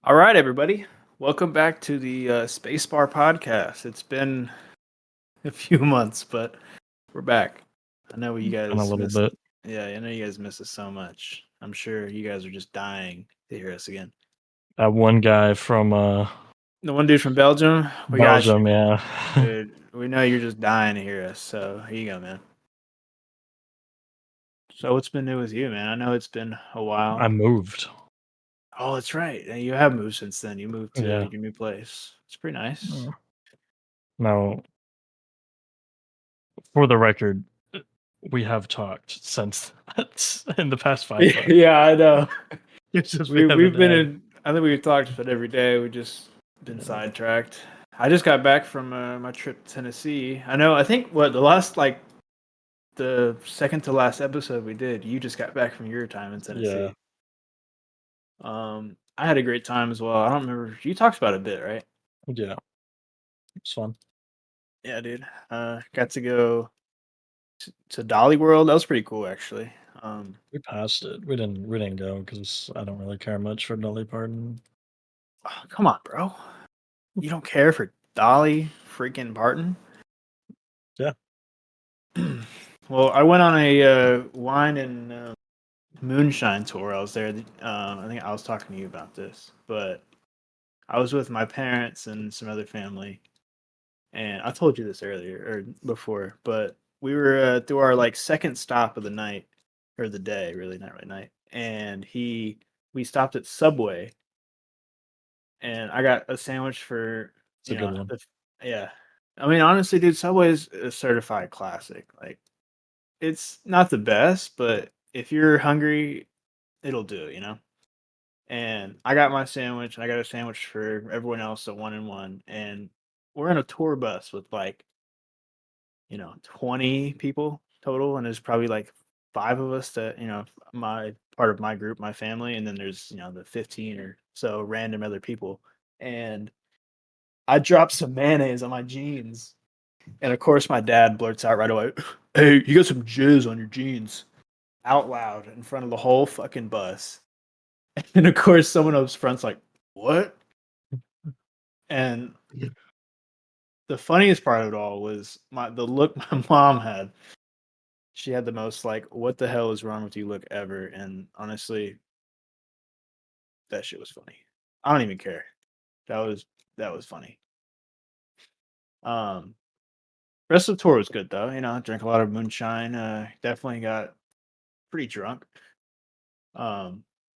All right, everybody. Welcome back to the Spacebar podcast. It's been a few months, but we're back. I know you In a guys little miss. bit. Yeah, I know you guys miss us so much. I'm sure you guys are just dying to hear us again. That one guy from The one dude from Belgium, we got you, Belgium, yeah. dude. We know you're just dying to hear us. So here you go, man. So what's been new with you, man? I know it's been a while. I moved. Oh, that's right. You have moved since then. You moved to Yeah. your new place. It's pretty nice. Mm. Now, for the record, we have talked since that in the past 5 months. Yeah, I know. It's just we We've haven't been had. in. I think we've talked about every day. We just been Yeah. sidetracked. I just got back from my trip to Tennessee. I know. I think what the last the second to last episode we did. You just got back from your time in Yeah. Tennessee. I had a great time as well. I don't remember. You talked about it a bit, right? Yeah. It's fun. Yeah, dude. Got to go to Dolly World. That was pretty cool, actually. We passed it. We didn't go because I don't really care much for Dolly Parton. Oh, come on, bro. You don't care for Dolly freaking Parton? Yeah. Well, I went on a wine and moonshine tour. I was there. I think I was talking to you about this, but I was with my parents and some other family, and I told you this earlier or before, but we were through our second stop of the night or the day, really not really night, and we stopped at Subway, and I got a sandwich for It's a good one. yeah. I mean, honestly, dude, Subway is a certified classic. Like, it's not the best, but if you're hungry, it'll do. And I got my sandwich, and I got a sandwich for everyone else at one and one. And we're in a tour bus with 20 people total, and there's probably like five of us that, my part of my group, my family, and then there's, the 15 or so random other people. And I dropped some mayonnaise on my jeans. And of course my dad blurts out right away, "Hey, you got some jizz on your jeans." Out loud in front of the whole fucking bus. And of course someone up front's like, "What?" And the funniest part of it all was the look my mom had. She had the most like, "What the hell is wrong with you?" look ever, and honestly, that shit was funny. I don't even care. That was that was funny. Um, Rest of the tour was good though. Drank a lot of moonshine. Definitely got pretty drunk.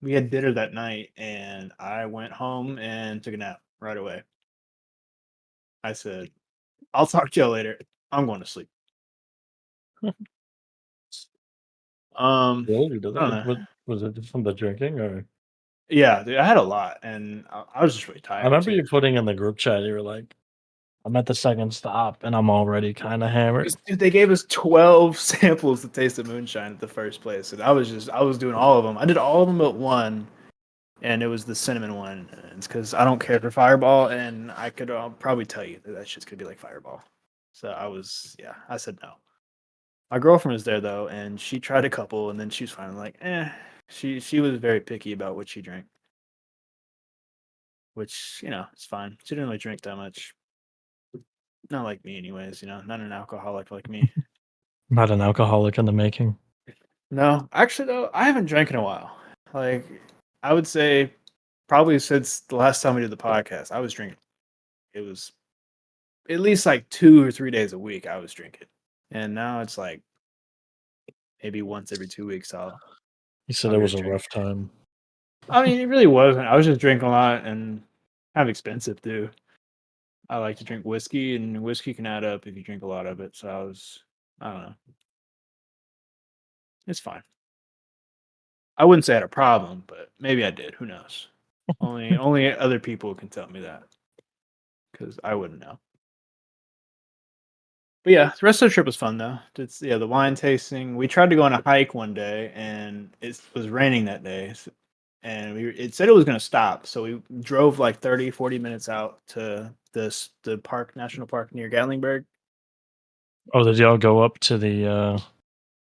We had dinner that night, and I went home and took a nap right away. I said, "I'll talk to y'all later. I'm going to sleep." Really? You did I don't that? know. What was it from the drinking or? Yeah, dude, I had a lot, and I was just really I tired remember too. you putting in the group chat, you were like, I'm at the second stop and I'm already kinda hammered. 'Cause, dude, they gave us 12 samples to taste the moonshine at the first place, and I was doing all of them. I did all of them but one, and it was the cinnamon one. And it's because I don't care for Fireball, and I could probably tell you that shit's gonna be like Fireball. So yeah, I said no. My girlfriend was there though, and she tried a couple, and then she was finally like, eh. She was very picky about what she drank, which it's fine. She didn't really drink that much. Not like me, anyways. Not an alcoholic like me. Not an alcoholic in the making. No, actually though, I haven't drank in a while. Like, I would say probably since the last time we did the podcast, I was drinking. It was at least like 2 or 3 days a week I was drinking, and now it's like maybe once every 2 weeks You said I'll it go was a drink. rough time. I mean, it really wasn't. I was just drinking a lot and kind of expensive too. I like to drink whiskey, and whiskey can add up if you drink a lot of it. So I don't know. It's fine. I wouldn't say I had a problem, but maybe I did. Who knows? Only other people can tell me that because I wouldn't know. But yeah, the rest of the trip was fun though. It's yeah, the wine tasting. We tried to go on a hike one day, and it was raining that day, and it said it was going to stop. So we drove like 30, 40 minutes out to the park, national park near Gatlinburg. Oh, did y'all go up to the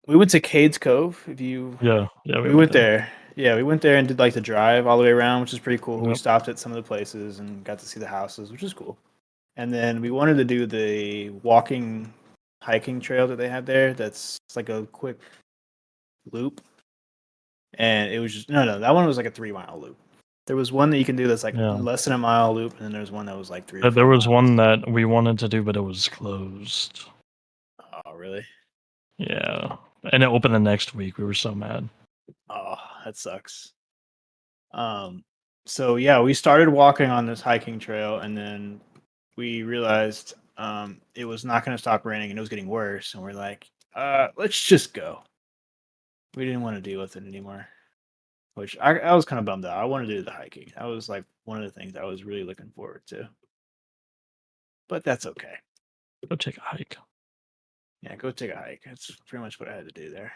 We went to Cades Cove. If you yeah, yeah, we We went went there. there. Yeah, we went there and did like the drive all the way around, which is pretty cool. We Yep. stopped at some of the places and got to see the houses, which is cool. And then we wanted to do the walking hiking trail that they had there. That's it's like a quick loop. And it was just no, that one was like a 3 mile loop. There was one that you can do that's like Yeah. less than a mile loop, and then there's one that was like three or There four was one miles. that we wanted to do, but it was closed. Oh, really? Yeah. And it opened the next week. We were so mad. Oh, that sucks. Um, so yeah, we started walking on this hiking trail, and then we realized it was not going to stop raining, and it was getting worse. And we're like, let's just go. We didn't want to deal with it anymore. Which I was kind of bummed out. I wanted to do the hiking. That was like one of the things I was really looking forward to. But that's okay. Go take a hike. Yeah, go take a hike. That's pretty much what I had to do there.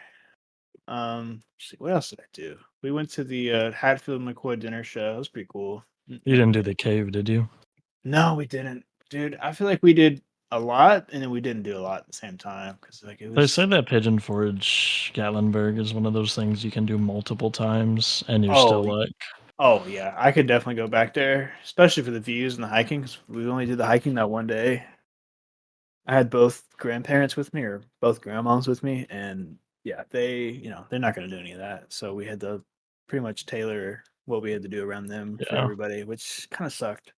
Let's see, what else did I do? We went to the Hatfield McCoy dinner show. It was pretty cool. You didn't do the cave, did you? No, we didn't, dude. I feel like we did a lot, and then we didn't do a lot at the same time because like it They say was. that Pigeon Forge Gatlinburg is one of those things you can do multiple times and you're Oh, still like, oh yeah, I could definitely go back there, especially for the views and the hiking. 'Cause we only did the hiking that one day. I had both grandparents with me, or both grandmoms with me, and yeah, they're not going to do any of that. So we had to pretty much tailor what we had to do around them for yeah, everybody, which kind of sucked.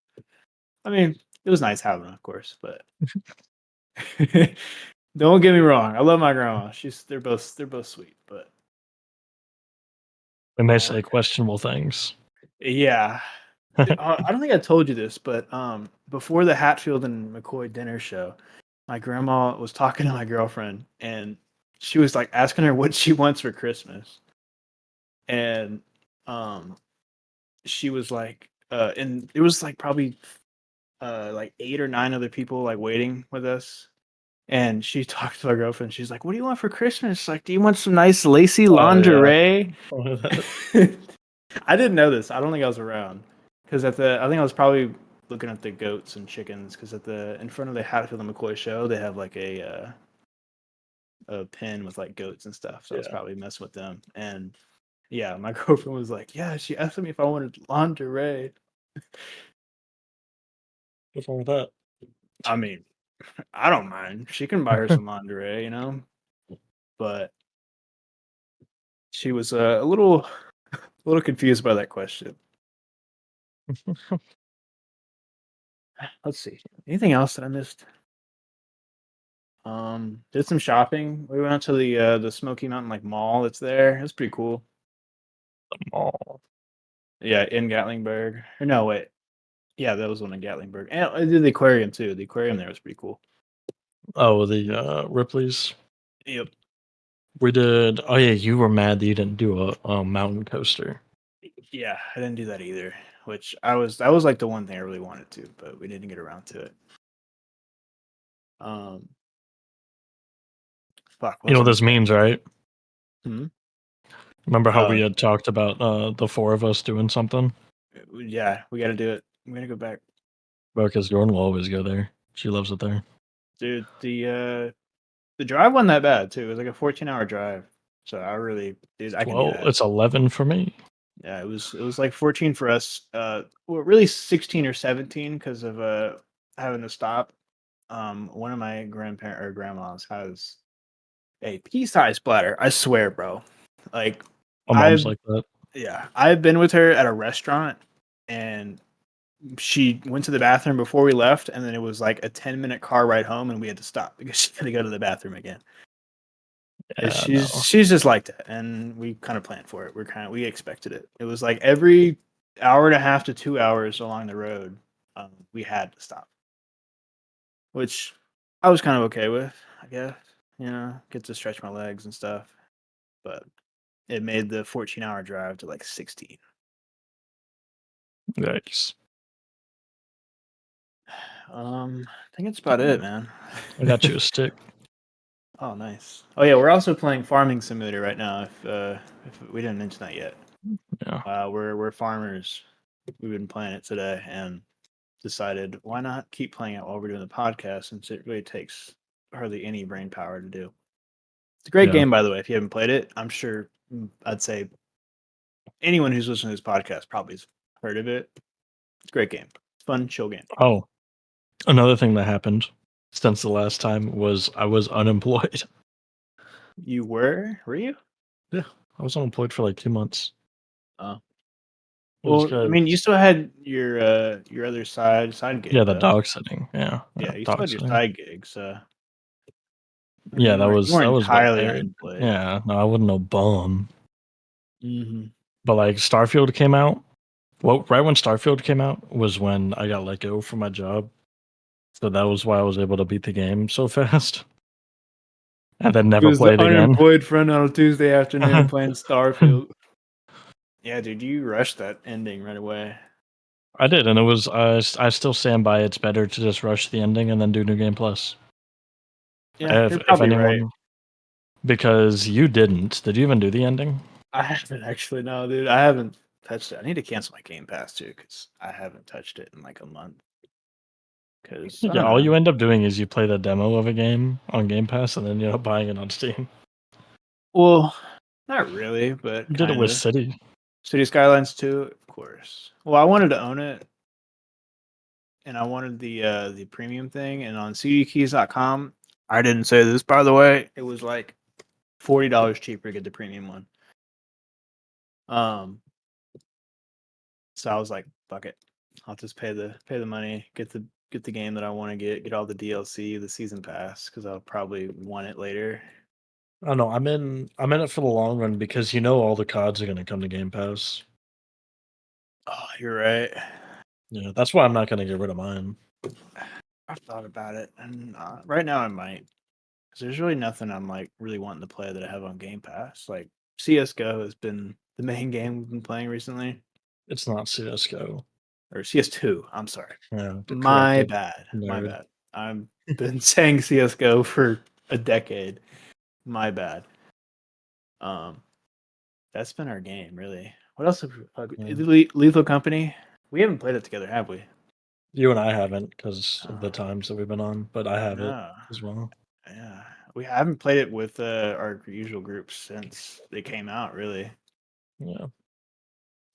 I mean, it was nice having them, of course, but don't get me wrong. I love my grandma. They're both sweet, but they may oh say questionable things. yeah. I don't think I told you this, but before the Hatfield and McCoy dinner show, my grandma was talking to my girlfriend, and she was like asking her what she wants for Christmas, and um, she was like, and it was like probably like 8 or 9 other people like waiting with us. And she talked to my girlfriend. She's like, "What do you want for Christmas? Like, do you want some nice lacy Oh yeah. lingerie?" I didn't know this. I don't think I was around because I think I was probably looking at the goats and chickens because at the in front of the Hatfield and McCoy show they have like a pen with like goats and stuff. So I was Yeah. probably messing with them. And yeah, my girlfriend was like, "Yeah," she asked me if I wanted lingerie. What's wrong with that? I mean, I don't mind. She can buy her some lingerie, but she was a little confused by that question. Let's see. Anything else that I missed? Did some shopping. We went out to the Smoky Mountain like mall that's there. It's pretty cool. Oh, Yeah, in Gatlinburg. Or no, wait. Yeah, that was one in Gatlinburg. And I did the aquarium too. The aquarium there was pretty cool. oh, the Ripley's. Yep. We did. Oh yeah, you were mad that you didn't do a mountain coaster. Yeah, I didn't do that either. Which that was like the one thing I really wanted to, but we didn't get around to it. Um, fuck, what You was know I what gonna this say? means, right? Hmm? Remember how we Uh, had talked about the four of us doing something? yeah, we got to do it. I'm gonna go back, Because Jordan will always go there. She loves it there. dude. The drive wasn't that bad too. It was like a 14-hour drive. So dude, I can do that. It's 11 for me. Yeah, it was like 14 for us. Well, really 16 or 17 because of having to stop. One of my grandparent or grandmas has a pea-sized bladder. I swear, bro. Like My mom's I've like that. yeah, I've been with her at a restaurant and she went to the bathroom before we left, and then it was like a 10-minute car ride home, and we had to stop because she had to go to the bathroom again. And Yeah, she's no. she's just like that, and we kind of planned for it. We expected it. It was like every hour and a half to 2 hours along the road, we had to stop, which I was kind of okay with, I guess. Get to stretch my legs and stuff, but it made the 14-hour drive to like 16. Yikes. I think it's about it, man. I got you a stick. Oh, nice. Oh yeah, we're also playing Farming Simulator right now. If we didn't mention that yet, Yeah. we're farmers. We've been playing it today and decided why not keep playing it while we're doing the podcast since it really takes hardly any brain power to do. It's a great Yeah. game, by the way. If you haven't played it, I'm sure I'd say anyone who's listening to this podcast probably has heard of it. It's a great game. Fun, chill game. Oh, another thing that happened since the last time was I was unemployed. You were you? Yeah, I was unemployed for like 2 months. Oh. It was Well, I good. mean, you still had your other side Yeah, gig the though. dog sitting. Yeah, Yeah, you still dog had your sitting. side gigs. I mean, Yeah, you weren't you that weren't was what entirely paid. unemployed. Yeah, no, I wasn't no bum. Mhm. But like Starfield came out. Well, right when Starfield came out was when I got let go from my job. So that was why I was able to beat the game so fast. And then He never was the played again. unemployed friend on a Tuesday afternoon playing Starfield. Yeah, dude, you rushed that ending right away. I did, and it was I still stand by it's better to just rush the ending and then do New Game Plus. Yeah, you're If probably right. anyone, because you didn't. Did you even do the ending? I haven't actually, no, dude. I haven't touched it. I need to cancel my Game Pass too because I haven't touched it in like a month. Because I Yeah, don't all know. you end up doing is you play the demo of a game on Game Pass and then you end up buying it on Steam. Well, not really, but You did it kind with of. City. City Skylines 2, of course. Well, I wanted to own it, and I wanted the premium thing. And on cdkeys.com, I didn't say this by the way. It was like $40 cheaper to get the premium one. Um, so I was like, fuck it. I'll just pay the money, get the game that I want to get all the DLC, the season pass, because I'll probably want it later. Oh no, I'm in it for the long run because you know all the CODs are gonna come to Game Pass. Oh, you're right. Yeah, that's why I'm not gonna get rid of mine. I've thought about it, and right now I might. 'Cause there's really nothing I'm like really wanting to play that I have on Game Pass. Like CS:GO has been the main game we've been playing recently, It's not CS:GO. or CS2. I'm sorry, Yeah, my corrected bad, my nerd. bad. I've been saying CS:GO for a decade. My bad. Um, that's been our game, really. What else have Yeah. Lethal Company? We haven't played it together, have we? You and I haven't because of the Uh, times that we've been on, but I have it no. as well. Yeah, we haven't played it with our usual groups since they came out. Really. Yeah.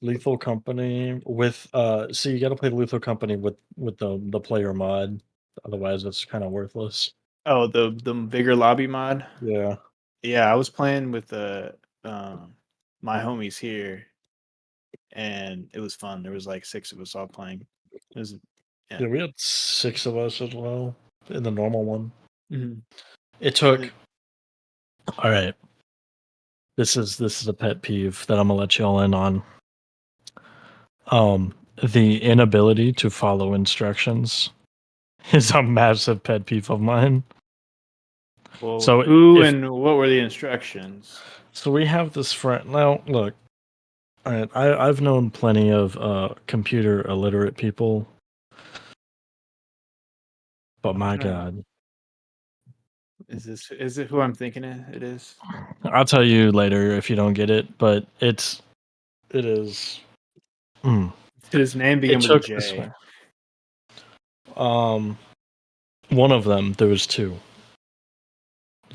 Lethal Company with so you gotta play Lethal Company with the player mod. Otherwise it's kinda worthless. Oh, the bigger lobby mod. Yeah. Yeah, I was playing with my homies here, and it was fun. There was like 6 of us all playing. It was yeah. Yeah, we had 6 of us as well in the normal one. Mhm. It And took then alright, this is a pet peeve that Imma let y'all in on. The inability to follow instructions is a massive pet peeve of mine. well, So who if and what were the instructions? so we have this friend now look, I've known plenty of computer illiterate people, but I'm my trying to god. is it who I'm thinking it is? I'll tell you later if you don't get it, but it is mm, Did his name it begin with a took this way. J? Um one of them, there was 2.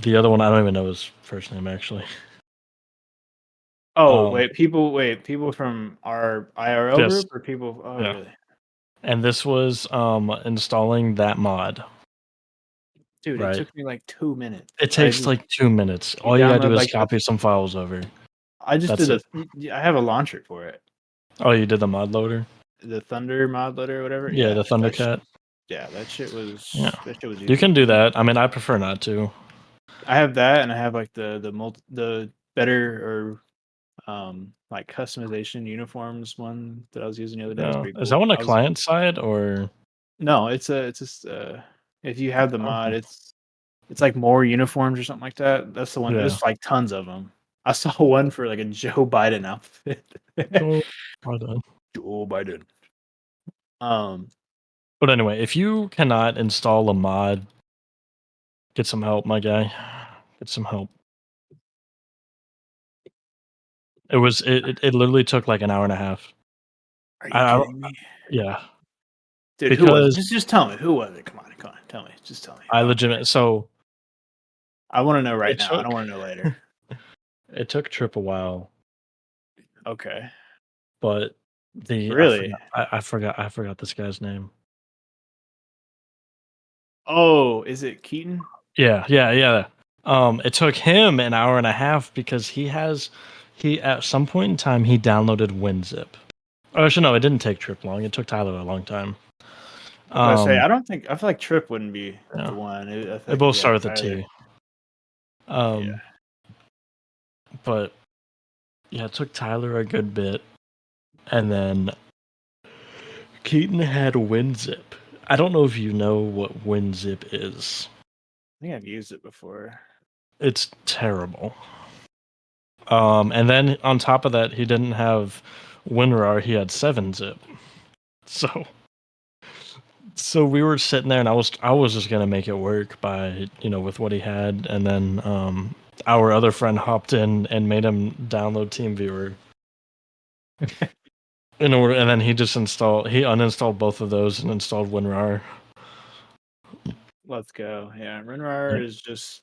The other one I don't even know his first name actually. Oh, Um wait, people from our IRL yes, group or people oh, yeah. really? And this was installing that mod, Dude, it right? took me like 2 minutes. It I takes just like 2 minutes. you All you gotta do download is like the copy some files over. I just did That's it. I have a launcher for it. Oh, you did the mod loader? The Thunder mod loader or whatever. Yeah, the Thundercat. Yeah, Yeah. that shit was You easy. can do that. I mean, I prefer not to. I have that and I have like the better or like customization uniforms one that I was using the other day. That's Yeah. pretty Is that cool. on a I was client side or no, it's just if you have the mod, okay. it's like more uniforms or something like that. That's the one. Yeah. There's like tons of them. I saw one for like a Joe Biden outfit. Cool. Well done. Joe Biden. Um, But anyway, if you cannot install a mod, get some help, my guy. Get some help. It literally took like an hour and a half. are you I kidding me, yeah, dude? Who was it? because Just tell me who was it? Come on, tell me. Just tell me. I legit so I want to know right it now. I took don't want to know later. it took Trip a while Okay. but the Really? I forgot this guy's name. Oh, is it Keaton? Yeah, yeah, yeah. It took him an hour and a half because he at some point in time he downloaded WinZip. Oh, actually, no, it didn't take Trip long. It took Tyler a long time. I was about to say, Um, I feel like Trip wouldn't be yeah, the one. I feel they like it'd both be start like with a Tyler. T. Yeah. Um, but yeah, it took Tyler a good bit, and then Keaton had WinZip. I don't know if you know what WinZip is. I think I've used it before. It's terrible. And then on top of that, he didn't have WinRAR. He had 7-zip. So so we were sitting there, and I was just gonna make it work by with what he had, and then our other friend hopped in and made him download TeamViewer in order, and then he uninstalled both of those and installed WinRAR. Let's go. Yeah, RenRAR Yep. is just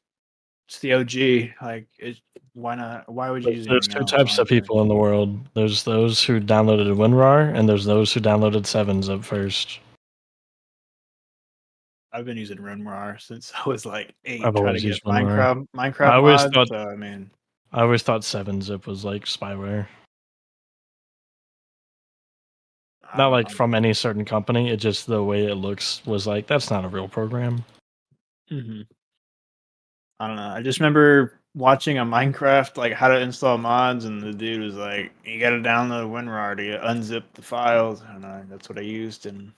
it's the OG. Like, why not? Why would you use There's anything two else? types of Honestly, people in the world. There's those who downloaded WinRAR, and there's those who downloaded 7-zip first. I've been using RenRAR since I was like 8, I've trying to always get used WinRAR. I Minecraft always mods. thought So I mean, I always thought 7-zip was like spyware. I Not don't like know. from any certain company. It just the way it looks was like that's not a real program. Hmm. I don't know. I just remember watching a Minecraft like how to install mods, and the dude was like, "You got to download WinRAR to unzip the files," and that's what I used, and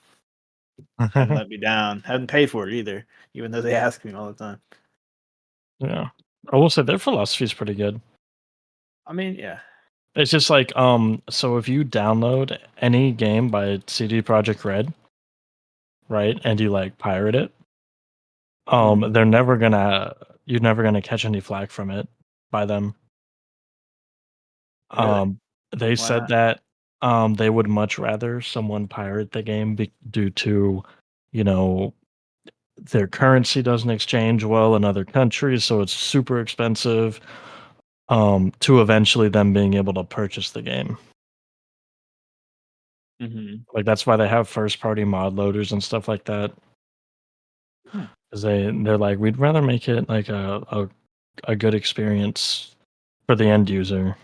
hadn't let me down. Hadn't paid for it either, even though they ask me all the time. Yeah. I will say their philosophy is pretty good. I mean, yeah. It's just like so if you download any game by CD Projekt Red, right, and you like pirate it, Mhm. they're never gonna you're never gonna catch any flack from it by them. Really? Um they Why said not? that they would much rather someone pirate the game due to, you know, their currency doesn't exchange well in other countries, so it's super expensive, to eventually them being able to purchase the game. Mhm. Like, that's why they have first party mod loaders and stuff like that. Hmm. 'Cause they're like, "We'd rather make it like a good experience for the end user."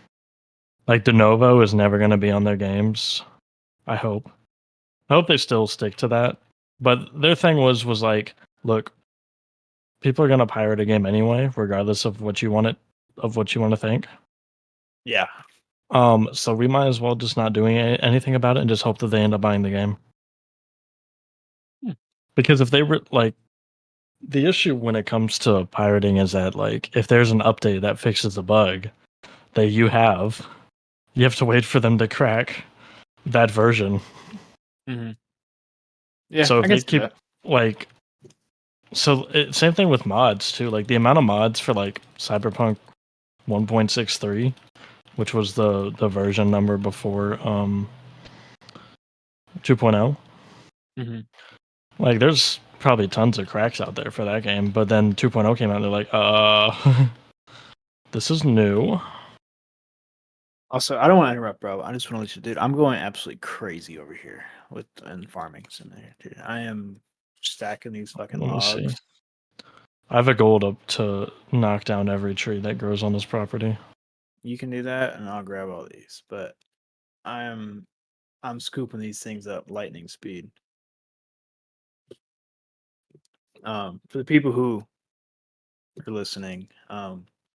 Like, de novo is never gonna be on their games, I hope. I hope they still stick to that. But their thing was like, "Look, people are gonna pirate a game anyway, regardless of what you wanna think. Yeah. So we might as well just not doing anything about it and just hope that they end up buying the game. Hmm. Because if they were like the issue when it comes to pirating is that like if there's an update that fixes a bug that you have to wait for them to crack that version. Mhm. Yeah, So I if can they see keep that. like same thing with mods too. Like the amount of mods for like Cyberpunk 1.63, which was the version number before 2.0. Mhm. Like, there's probably tons of cracks out there for that game, but then 2.0 came out, and they're like, this is new." Also, I don't want to interrupt, bro. I just want to let you, dude. I'm going absolutely crazy over here with and farming simulator, dude. I am stacking these fucking Let me see. logs. I have a goal to knock down every tree that grows on this property. You can do that, and I'll grab all these. But I'm I'm scooping these things up lightning speed. For the people who are listening,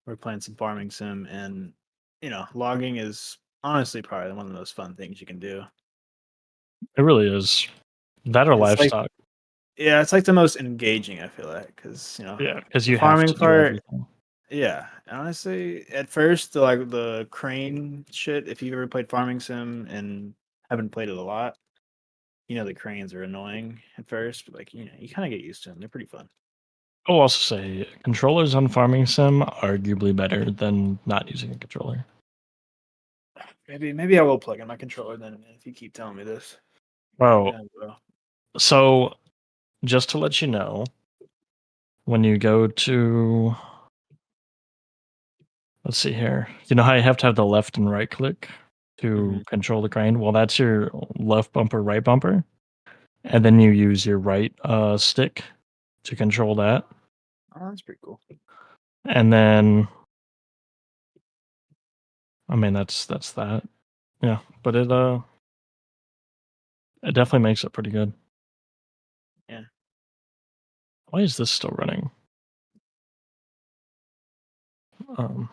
we're playing some farming sim, and logging is honestly probably one of the most fun things you can do. It really is. That or It's like livestock. yeah, it's like the most engaging. I feel like because Yeah, because the you have farming to do part. everything. Yeah, honestly, at first, the crane shit. If you've ever played farming sim and haven't played it a lot, the cranes are annoying at first, but you kind of get used to them. They're pretty fun. I'll also say controllers on Farming Sim arguably better than not using a controller. Maybe I will plug in my controller then if you keep telling me this. Bro, Yeah, bro. so just to let you know, when you go to let's see here. You know how you have to have the left and right click? to Mhm. control the crane. Well, that's your left bumper, right bumper, and then you use your right stick to control that, Oh, that's pretty cool. and then I mean that's that. Yeah, but it definitely makes it pretty good. Yeah. Why is this still running? Um,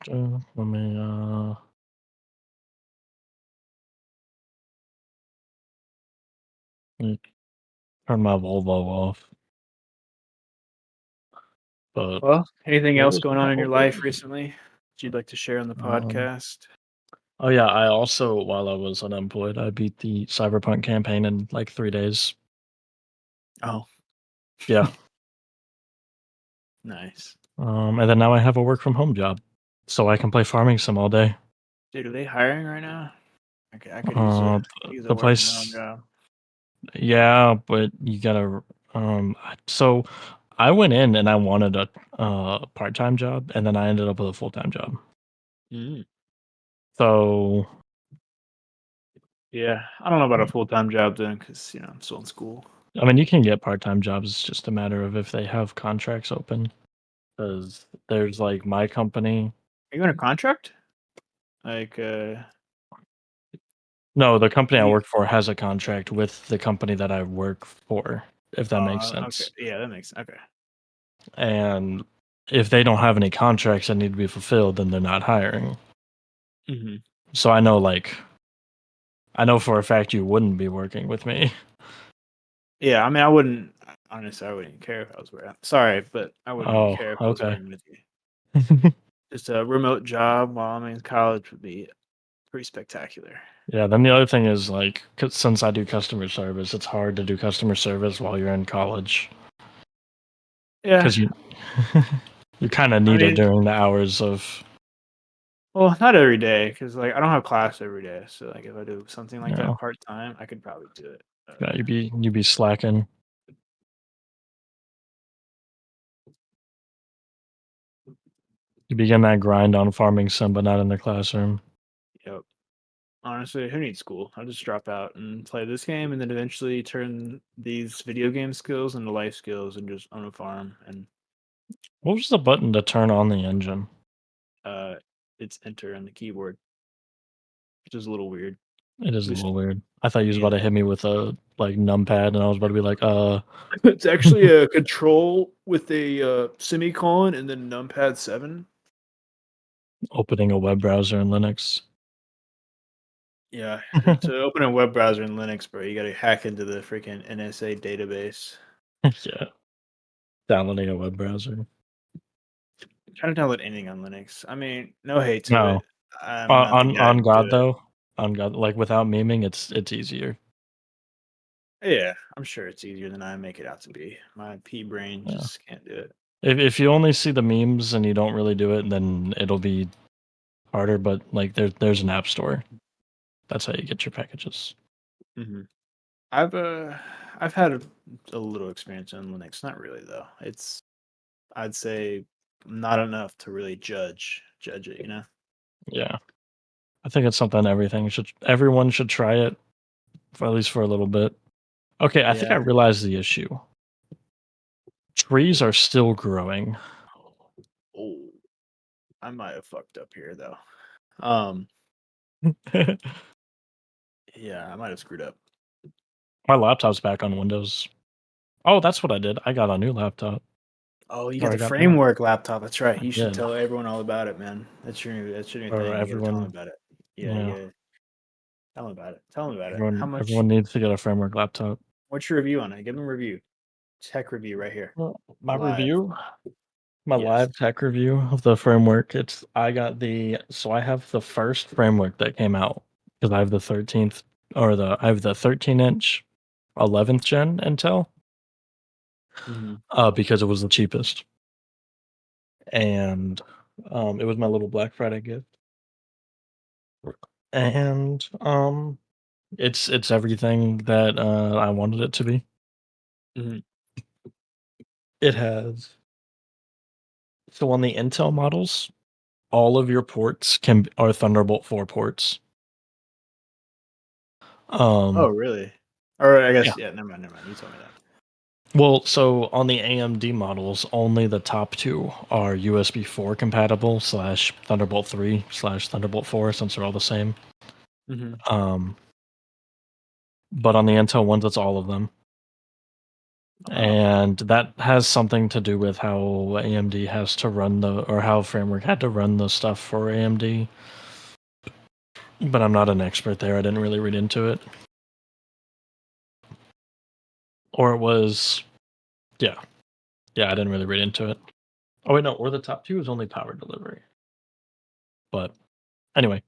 let me let me turn my Volvo off. But Well, anything else where's going my on in your life Volvo? recently that you'd like to share on the Um, podcast? oh yeah, I also while I was unemployed, I beat the Cyberpunk campaign in like 3 days. Oh, Yeah. nice. And then now I have a work from home job, so I can play farming sim all day. Dude, are they hiring right now? Okay, I could Uh, use a the work from home place, job. yeah, but you gotta. So I went in and I wanted a part time job, and then I ended up with a full time job. Mm. So Yeah, I don't know about a full time job then, because I'm still in school. I mean, you can get part time jobs. It's just a matter of if they have contracts open. Because there's like my company. Are you in a contract? Like, No, the company I you, work for has a contract with the company that I work for, if that makes okay, sense. yeah, that makes okay. And if they don't have any contracts that need to be fulfilled, then they're not hiring. Hmm. So I know for a fact you wouldn't be working with me. Yeah, I mean, I wouldn't honestly. I wouldn't care if I was working. Sorry, but I wouldn't Oh, care if I was okay. working with you. Just a remote job while I'm in college would be pretty spectacular. Yeah, then the other thing is like, since I do customer service, it's hard to do customer service while you're in college Yeah, because you you kind of I need it mean, during the hours of, well, not every day because like I don't have class every day. So like if I do something like you that know, part time, I could probably do it. yeah, you be slacking. You begin that grind on farming sim, but not in the classroom. Yep. Honestly, who needs school? I'll just drop out and play this game, and then eventually turn these video game skills into life skills, and just own a farm. And What was the button to turn on the engine? uh, it's enter on the keyboard, which is a little weird. It is At a least little weird. I thought you was me about and to hit me with a like numpad, and I was about to be like, it's actually a control with a semicolon and then numpad 7. opening a web browser in Linux. Yeah, to open a web browser in Linux, bro, you gotta hack into the freaking NSA database. Yeah, downloading a web browser. Try to download anything on Linux. I mean, no hate to No, it. I'm not the guy on to do God it. though, on God, like without memeing, it's easier. Yeah, I'm sure it's easier than I make it out to be. My pea brain Yeah. just can't do it. If you only see the memes and you don't really do it, then it'll be harder. But like there's an app store. That's how you get your packages. Mhm. I've I've had a little experience on Linux. Not really though. It's I'd say not enough to really judge it. Yeah, I think it's something everyone should try it for at least for a little bit. Okay, I think I Yeah. realized the issue. Trees are still growing. Oh, I might have fucked up here though. Um, yeah, I might have screwed up. My laptop's back on Windows. Oh, that's what I did. I got a new laptop. Oh, you got Or I the got that. framework laptop. That's right. I You should did. tell everyone all about it, man. That's your new Or thing. You got to tell them everyone, about it. Yeah, yeah, yeah. Tell them about it. Tell them about it. How everyone much? needs to get a framework laptop. What's your review on it? Give them a review. Tech review right here, Well, my live. review, my Yes. live tech review of the framework. I have the first framework that came out because I have the 13th I have the 13-inch 11th gen Intel Hmm. because it was the cheapest, and it was my little Black Friday gift, and it's everything that I wanted it to be. Hmm. It has, so on the Intel models. all of your ports are Thunderbolt 4 ports. Oh, Um, really? Or I yeah. guess, yeah, never mind, you told me that. Well, so on the AMD models, only the top two are USB 4 compatible slash Thunderbolt 3 slash Thunderbolt 4, since they're all the same. Mhm. Um, but on the Intel ones, it's all of them. Oh, And that has something to do with how AMD has to run or how Framework had to run the stuff for AMD. But I'm not an expert there. I didn't really read into it. Or it was, yeah. Yeah, I didn't really read into it. Oh, wait, no. Or the top two is only power delivery. But anyway,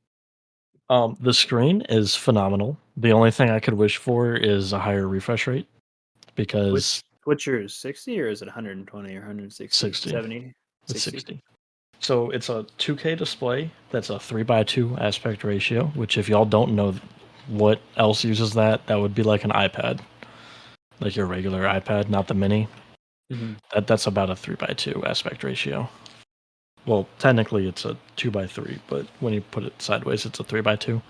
the screen is phenomenal. The only thing I could wish for is a higher refresh rate because what's yours, 60 or is it 120 or 160, 60, 70, it's 60? 60. So it's a 2K display that's a 3:2 aspect ratio, which if y'all don't know what else uses that, that would be like an iPad, like your regular iPad, not the mini. Mhm. That's about a 3:2 aspect ratio. Well, technically it's a 2:3, but when you put it sideways, it's a 3:2.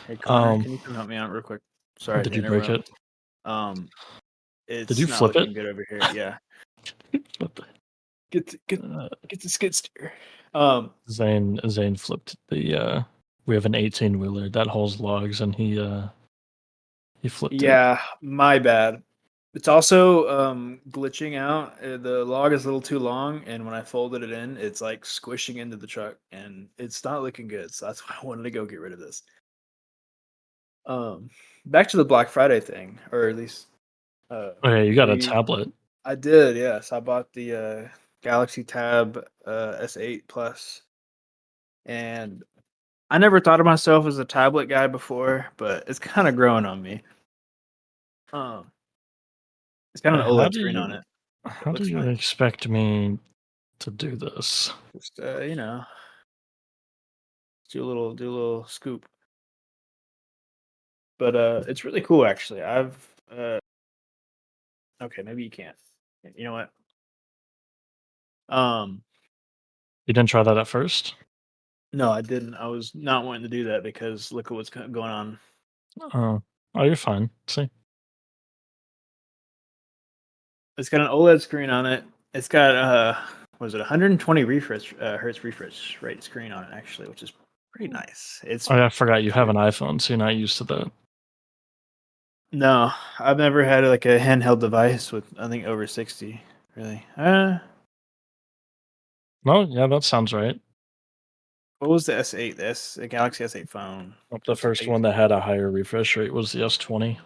Hey, Connor, Um, can you come help me out real quick? Sorry did to you break it? interrupt. Um, Did you it's not flip it? looking good over here. Yeah. What the- Get the get uh, get the skid steer. Um, Zane flipped the. We have an 18-wheeler that hauls logs, and he flipped it. yeah, my bad. It's also glitching out. The log is a little too long, and when I folded it in, it's like squishing into the truck, and it's not looking good. So that's why I wanted to go get rid of this. Um, Back to the Black Friday thing, or at least Okay, you got a we. tablet. I did, yes. I bought the Galaxy Tab S8 Plus, and I never thought of myself as a tablet guy before, but it's kind of growing on me. Um, it's got an How OLED do screen on you it. It how do looks you nice. expect me to do this? Just do a little scoop. But it's really cool actually. I've okay, maybe you can't. You know what? Um, You didn't try that at first? no, I didn't. I was not wanting to do that because look at what's going on. Oh, oh, you're fine. See, It's got an OLED screen on it. It's got was it 120 refresh hertz refresh rate screen on it actually, which is pretty nice. It's oh, yeah, I forgot you have an iPhone, so you're not used to that. no, I've never had like a handheld device with I think over 60 really. No, yeah, that sounds right. What was the S8? The Galaxy S8 phone. The That's first one basically that had a higher refresh rate was the S20.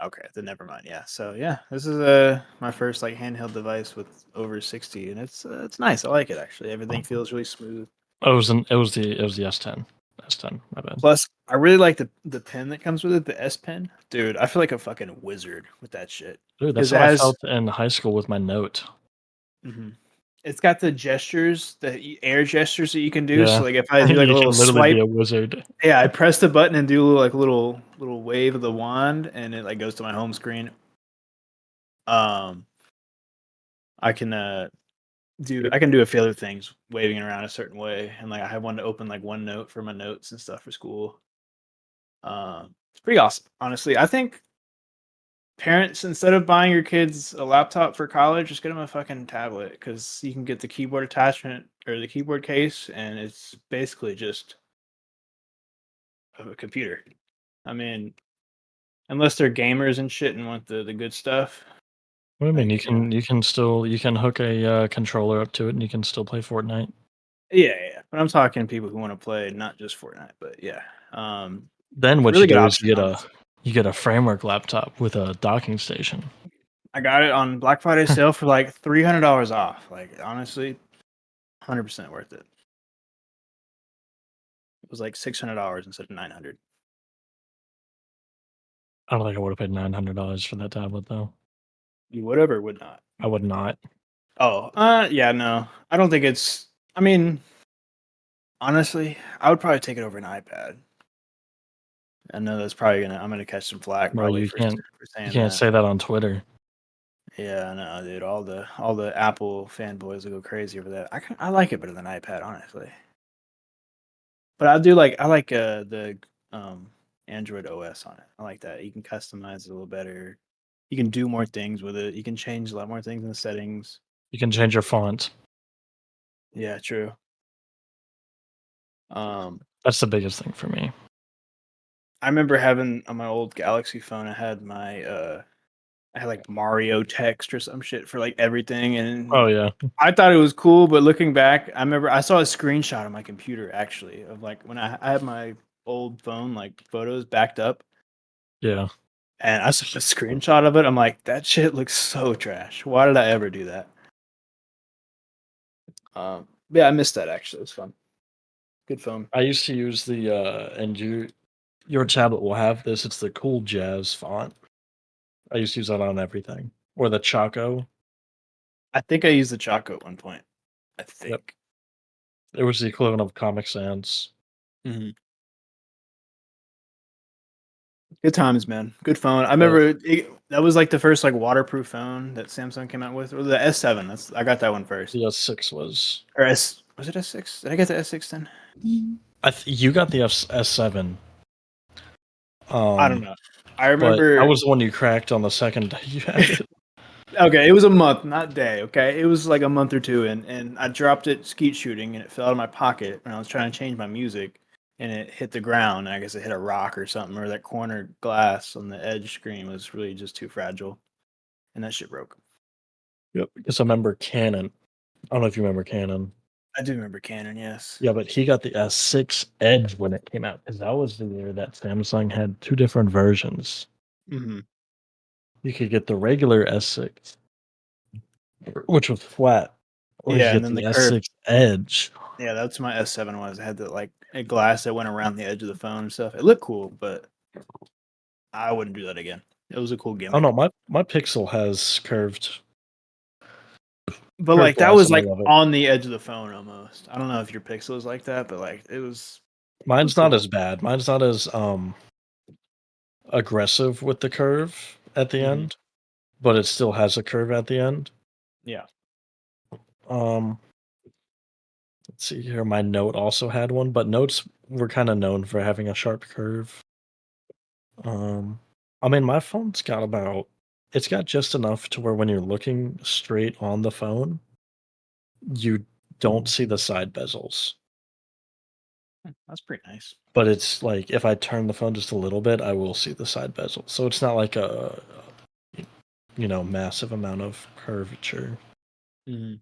okay. Then never mind. Yeah. So yeah, this is my first like handheld device with over 60, and it's nice. I like it actually. Everything feels really smooth. Oh, it was the S10. S10, my bad. Plus, I really like the pen that comes with it, the S Pen. Dude, I feel like a fucking wizard with that shit Dude, that's because how I felt in high school with my Note. mhm. It's got the gestures, the air gestures that you can do. So Yeah, like if I do like a you little can literally be swipe, a wizard. yeah, I press the button and do a little, like little wave of the wand, and it like goes to my home screen. Um, I can do a few other things waving it around a certain way, and like I have one to open like OneNote for my notes and stuff for school. It's pretty awesome, honestly. I think parents, instead of buying your kids a laptop for college, just get them a fucking tablet because you can get the keyboard attachment or the keyboard case, and it's basically just a computer. I mean, unless they're gamers and shit and want the good stuff, What do you mean? like You can hook a controller up to it, and you can still play Fortnite. yeah. But I'm talking people who want to play not just Fortnite, but yeah. Then It's a what you really good do is option, honestly. you get a framework laptop with a docking station. I got it on Black Friday sale for like $300 off. Like honestly, 100% worth it. It was like $600 instead of 900. I don't think I would have paid $900 for that tablet though. You would have or would not? I would not. Oh, yeah, no. I don't think it's. I mean, honestly, I would probably take it over an iPad. I know that's probably gonna. I'm gonna catch some flack Bro, probably for you saying can't that. say that on Twitter. Yeah, I know, dude. All the Apple fanboys will go crazy over that. I like it better than iPad, honestly. But I like the um Android OS on it. I like that. You can customize it a little better. You can do more things with it. You can change a lot more things in the settings. You can change your font. Yeah, true. Um, That's the biggest thing for me. I remember having on my old Galaxy phone, I had like Mario text or some shit for like everything, Oh and yeah, I thought it was cool. But looking back, I remember I saw a screenshot on my computer actually of like when I had my old phone like photos backed up, yeah. and I saw a screenshot of it. I'm like, that shit looks so trash. Why did I ever do that? Yeah, I missed that actually. It was fun. Good phone. I used to use the and your tablet will have this. It's the Cool Jazz font. I used to use that on everything. Or the Choco. I think I used the Choco at one point. I Yep. think. It was the equivalent of Comic Sans. Mhm. Good times, man. Good phone. I Uh, remember that was like the first like waterproof phone that Samsung came out with, or the S7. I got that one first. the S6 was. Or S was it S6? Did I get the S6 then? You got the S7. I don't Um, know. I but I remember. was the one you cracked on the second day you had it. Okay, it was a month, not day. Okay, it was like a month or two, and I dropped it skeet shooting, and it fell out of my pocket, and I was trying to change my music, and it hit the ground. I guess it hit a rock or something, or that corner glass on the edge screen was really just too fragile, and that shit broke. Yep. Because I remember Canon. I don't know if you remember Canon. I do remember Canon, yes. Yeah, but he got the S6 Edge when it came out because that was the year that Samsung had two different versions. Hmm. You could get the regular S6, which was flat, or you could Yeah, and get then the the curve. S6 Edge. Yeah, that's my S7 was. It had the like a glass that went around the edge of the phone and stuff. It looked cool, but I wouldn't do that again. It was a cool Oh no, gimmick. my Pixel has But curved like that glass, was and I like love it. on the edge of the phone almost. I don't know if your Pixel is like that, but like it was Mine's not cool. as bad. Mine's not as aggressive with the curve at the Hmm. end, but it still has a curve at the end. Yeah. Um, let's see here. My Note also had one, but Notes were kind of known for having a sharp curve. Um, I mean, my phone's got about it's got just enough to where when you're looking straight on the phone, you don't see the side bezels. That's pretty nice. But it's like if I turn the phone just a little bit, I will see the side bezel. So it's not like a massive amount of curvature. Hmm.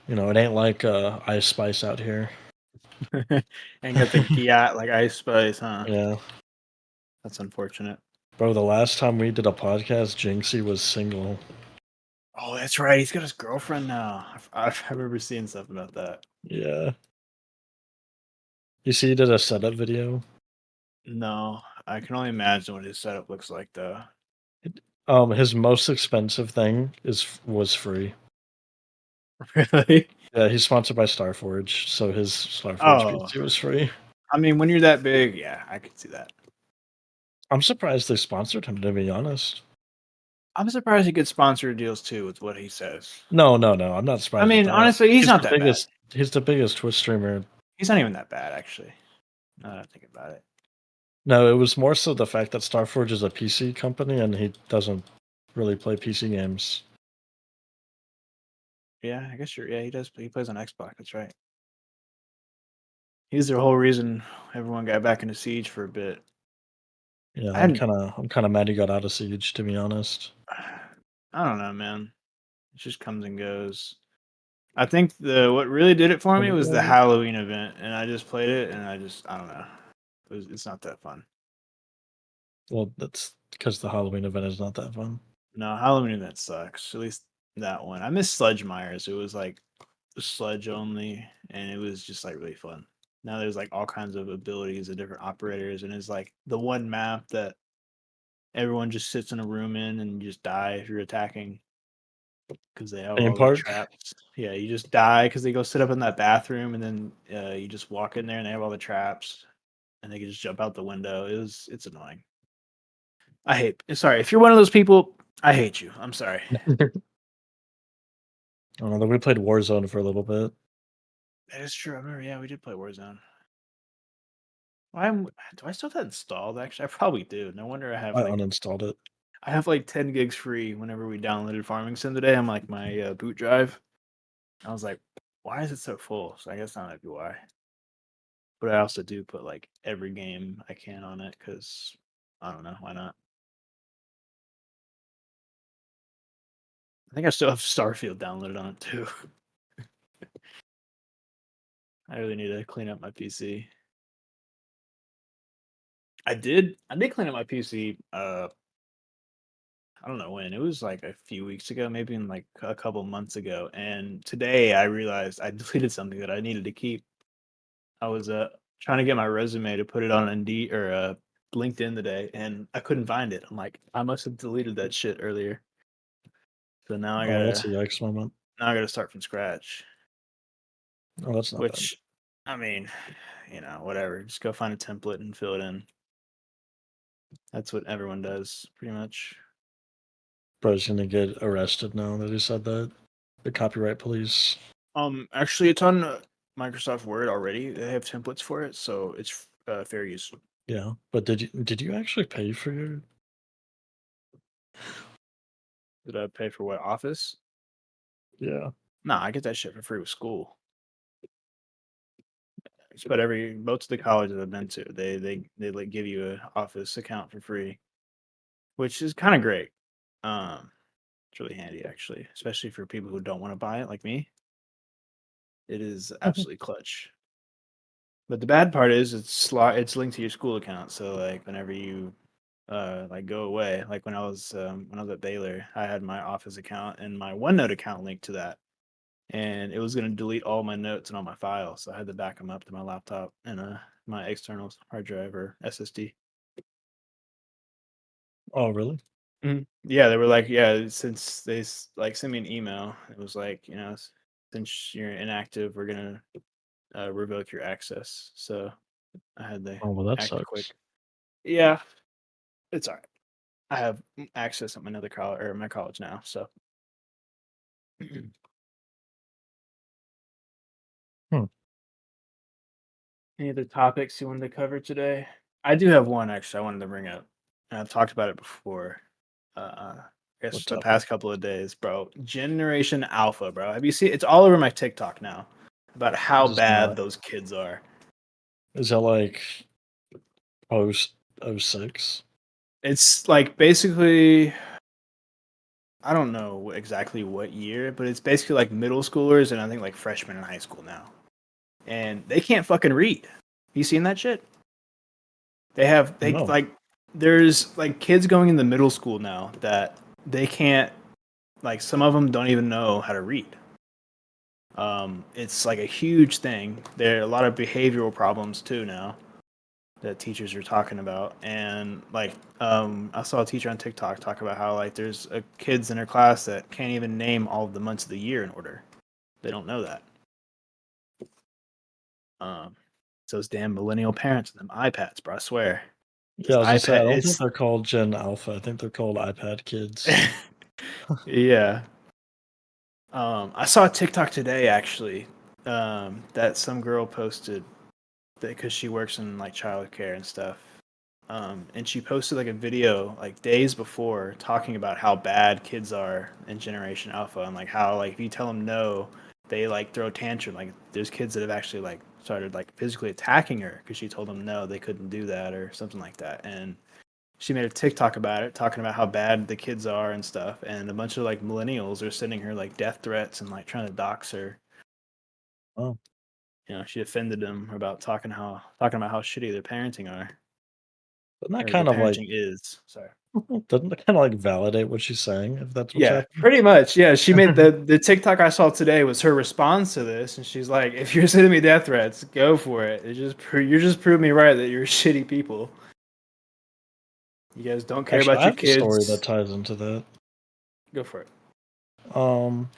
It ain't like Ice Spice out here. And got the Giat like Ice Spice, huh? Yeah, That's unfortunate. bro. The last time we did a podcast, Jinxie was single. Oh, that's right. He's got his girlfriend now. I remember seeing stuff about that. Yeah, you see, he did a setup video. No, I can only imagine what his setup looks like though. His most expensive thing was free. Really? Yeah, he's sponsored by Starforge, so his Starforge Oh, PC was free. I mean, when you're that big, yeah, I could see that. I'm surprised they sponsored him, to be honest. I'm surprised he gets sponsored deals too with what he says. No, no, no. I'm not I surprised with mean, that. honestly, he's not that bad. He's the biggest Twitch streamer. He's not even that bad, actually. Now that I think about it. No, it was more so the fact that Starforge is a PC company and he doesn't really play PC games. Yeah, I guess you're. Yeah, he does. He plays on Xbox. That's right. He's the whole reason everyone got back into Siege for a bit. Yeah, I hadn't. I'm kinda mad he got out of Siege, to be honest. I don't know, man. It just comes and goes. I think the what really did it for me was the Halloween event, and I just played it, and I don't know. It's not that fun. Well, that's because the Halloween event is not that fun. No, Halloween event sucks. At least that one. I miss Sludge Myers. It was like sludge only, and it was just like really fun. Now there's like all kinds of abilities and different operators, and it's like the one map that everyone just sits in a room in and you just die if you're attacking because they have Theme all the park? traps. Yeah, you just die because they go sit up in that bathroom, and then you just walk in there and they have all the traps, and they can just jump out the window. It's annoying. I hate. Sorry if you're one of those people. I hate you. I'm sorry. I don't know. We played Warzone for a little bit. That is true. I remember, yeah, we did play Warzone. I'm do I still have that installed, actually? I probably do. No wonder I uninstalled it. I have, like, 10 gigs free whenever we downloaded Farming Sim today on, like, my, boot drive. I was like, "Why is it so full?" So I guess that might be why. But I also do put, like, every game I can on it because I don't know, why not? I think I still have Starfield downloaded on it too. I really need to clean up my PC. I did clean up my PC, I don't know when. It was like a few weeks ago, maybe in like a couple months ago. And today I realized I deleted something that I needed to keep. I was trying to get my resume to put it on Indeed or LinkedIn today, and I couldn't find it. I'm like, I must have deleted that shit earlier. So Oh, that's a yikes moment. now I gotta start from scratch. Oh, that's not bad. Which, I mean, whatever. Just go find a template and fill it in. That's what everyone does, pretty much. Bro's gonna get arrested now that he said that. The copyright police. Actually, it's on Microsoft Word already. They have templates for it, so it's fair use. Yeah, but did you actually pay for your? Did I pay for what Office? Yeah. Nah, I get that shit for free with school. Just about every most of the colleges I've been to, they like give you a Office account for free, which is kind of great. It's really handy actually, especially for people who don't want to buy it like me. It is absolutely clutch. But the bad part is it's linked to your school account. So like whenever you like go away, like when I was at Baylor, I had my Office account and my OneNote account linked to that. And it was going to delete all my notes and all my files. So I had to back them up to my laptop and my external hard drive or SSD. Oh, really? Yeah, they were like, yeah, since like sent me an email, it was like, since you're inactive, we're gonna revoke your access. So I had to Oh, well, that act sucks. quick. Yeah, it's all right. I have access at my another college or my college now. So Hmm. any other topics you wanted to cover today? I do have one actually I wanted to bring up. And I've talked about it before. I guess What the topic? past couple of days, bro. Generation Alpha, bro. Have you seen it's all over my TikTok now about how It is bad not. those kids are. Is that like post '06? It's like basically I don't know exactly what year, but it's basically like middle schoolers and I think like freshmen in high school now. And they can't fucking read. You seen that shit? They No. like there's like kids going in the middle school now that they can't like some of them don't even know how to read. It's like a huge thing. There are a lot of behavioral problems too now that teachers are talking about, and like I saw a teacher on TikTok talk about how like there's kids in her class that can't even name all of the months of the year in order. They don't know that. Um, it's those damn millennial parents and them iPads, bro. I swear, Yeah, this I was gonna say, I iPad. don't think they're called Gen Alpha. I think they're called iPad kids. Yeah. I saw a TikTok today actually that some girl posted because she works in like childcare and stuff. And she posted like a video like days before talking about how bad kids are in Generation Alpha and like how like if you tell them no, they like throw a tantrum. Like there's kids that have actually like started like physically attacking her because she told them no, they couldn't do that or something like that. And she made a TikTok about it, talking about how bad the kids are and stuff. And a bunch of like millennials are sending her like death threats and like trying to dox her. Oh, She offended them about talking about how shitty their parenting are doesn't that or their kind of like parenting is. Sorry. doesn't that kind of like validate what she's saying if that's what's Yeah, happening? pretty much. Yeah, she made the TikTok I saw today was her response to this, and she's like, "If you're sending me death threats, go for it. You're just proving me right that you're shitty people. You guys don't care Actually, about I your have a story that kids. ties into that. Go for it." Um,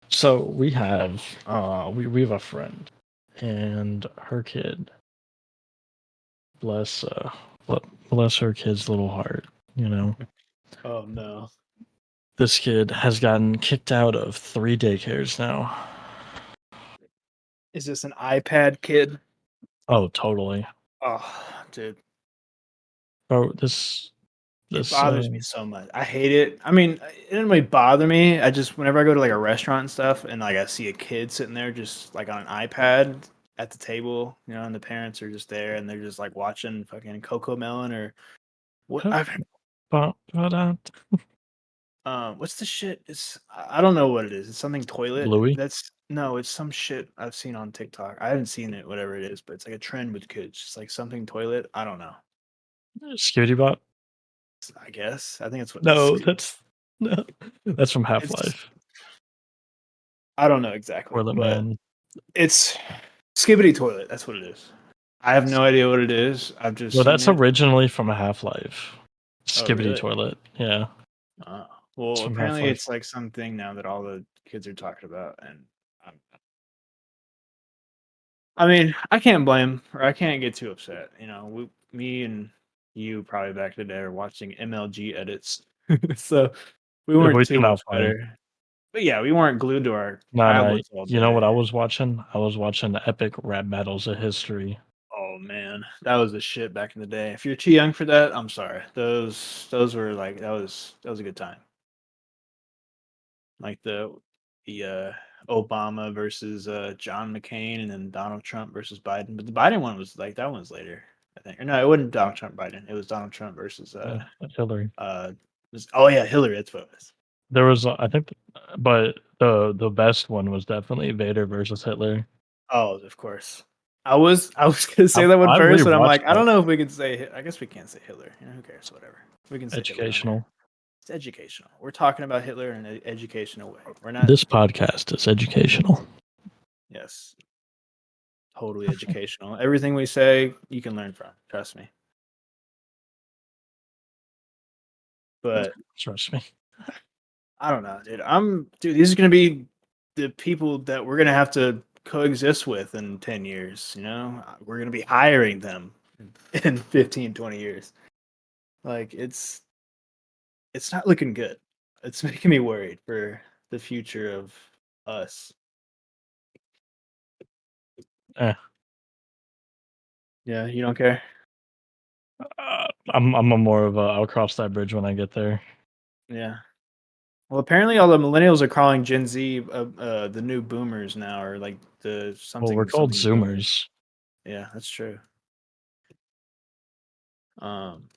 so we have a friend and her kid. Bless bless her kid's little heart. You know, Oh no. this kid has gotten kicked out of 3 daycares now. Is this an iPad kid? Oh, totally. Oh, dude, Bro, it this, bothers me so much. I hate it. I mean, it doesn't really bother me. I just whenever I go to like a restaurant and stuff, and like I see a kid sitting there just like on an iPad at the table, and the parents are just there and they're just like watching fucking Coco Melon or what? What's the shit? I don't know what it is. It's something toilet. Bluey? That's no, it's some shit I've seen on TikTok. I haven't seen it, whatever it is, but it's like a trend with kids. It's like something toilet. I don't know. Skitty Bot? I guess I think it's what No, that's no, that's from it's. Half-Life. I don't know exactly, Toilet but Man. it's Skibbity toilet. That's what it is. I have no idea what it is. I've just Well, seen that's it. originally from Half-Life. Oh, Skibidi really? Toilet, yeah. It's Well, from apparently Half-Life. it's like something now that all the kids are talking about, and um, I mean, I can't blame or I can't get too upset. Me and you probably back in the day are watching MLG edits, so we weren't We too turned out much fine. better. But yeah, we weren't glued to our No, no, tablets all you know what day. I was watching? I was watching the epic rap battles of history. Oh man, that was the shit back in the day. If you're too young for that, I'm sorry. Those were like that was a good time. Like the Obama versus John McCain, and then Donald Trump versus Biden. But the Biden one was like that one was later, I think. Or no, it wasn't Donald Trump Biden. It was Donald Trump versus Hillary. uh oh yeah, Hillary. That's what it was. There was, I think, but the best one was definitely Vader versus Hitler. Oh, of course. I was gonna say that one I first, but I'm rewatched like, I that. don't know if we could say. I guess we can't say Hitler. Who cares? Whatever. We can say Hitler on here. Educational. It's educational. We're talking about Hitler in an educational way. We're not. This podcast is educational. Yes, totally educational. Everything we say, you can learn from. Trust me. But Trust me. I don't know, dude. Dude. These are gonna be the people that we're gonna have to coexist with in 10 years. We're gonna be hiring them in 15, 20 years. Like it's not looking good. It's making me worried for the future of us. Eh, Yeah, you don't care. I'm a more of a I'll cross that bridge when I get there. Yeah. Well, apparently all the millennials are calling Gen Z the new boomers now, or like the Well, we're something called something boomers. Zoomers. Yeah, that's true. Um,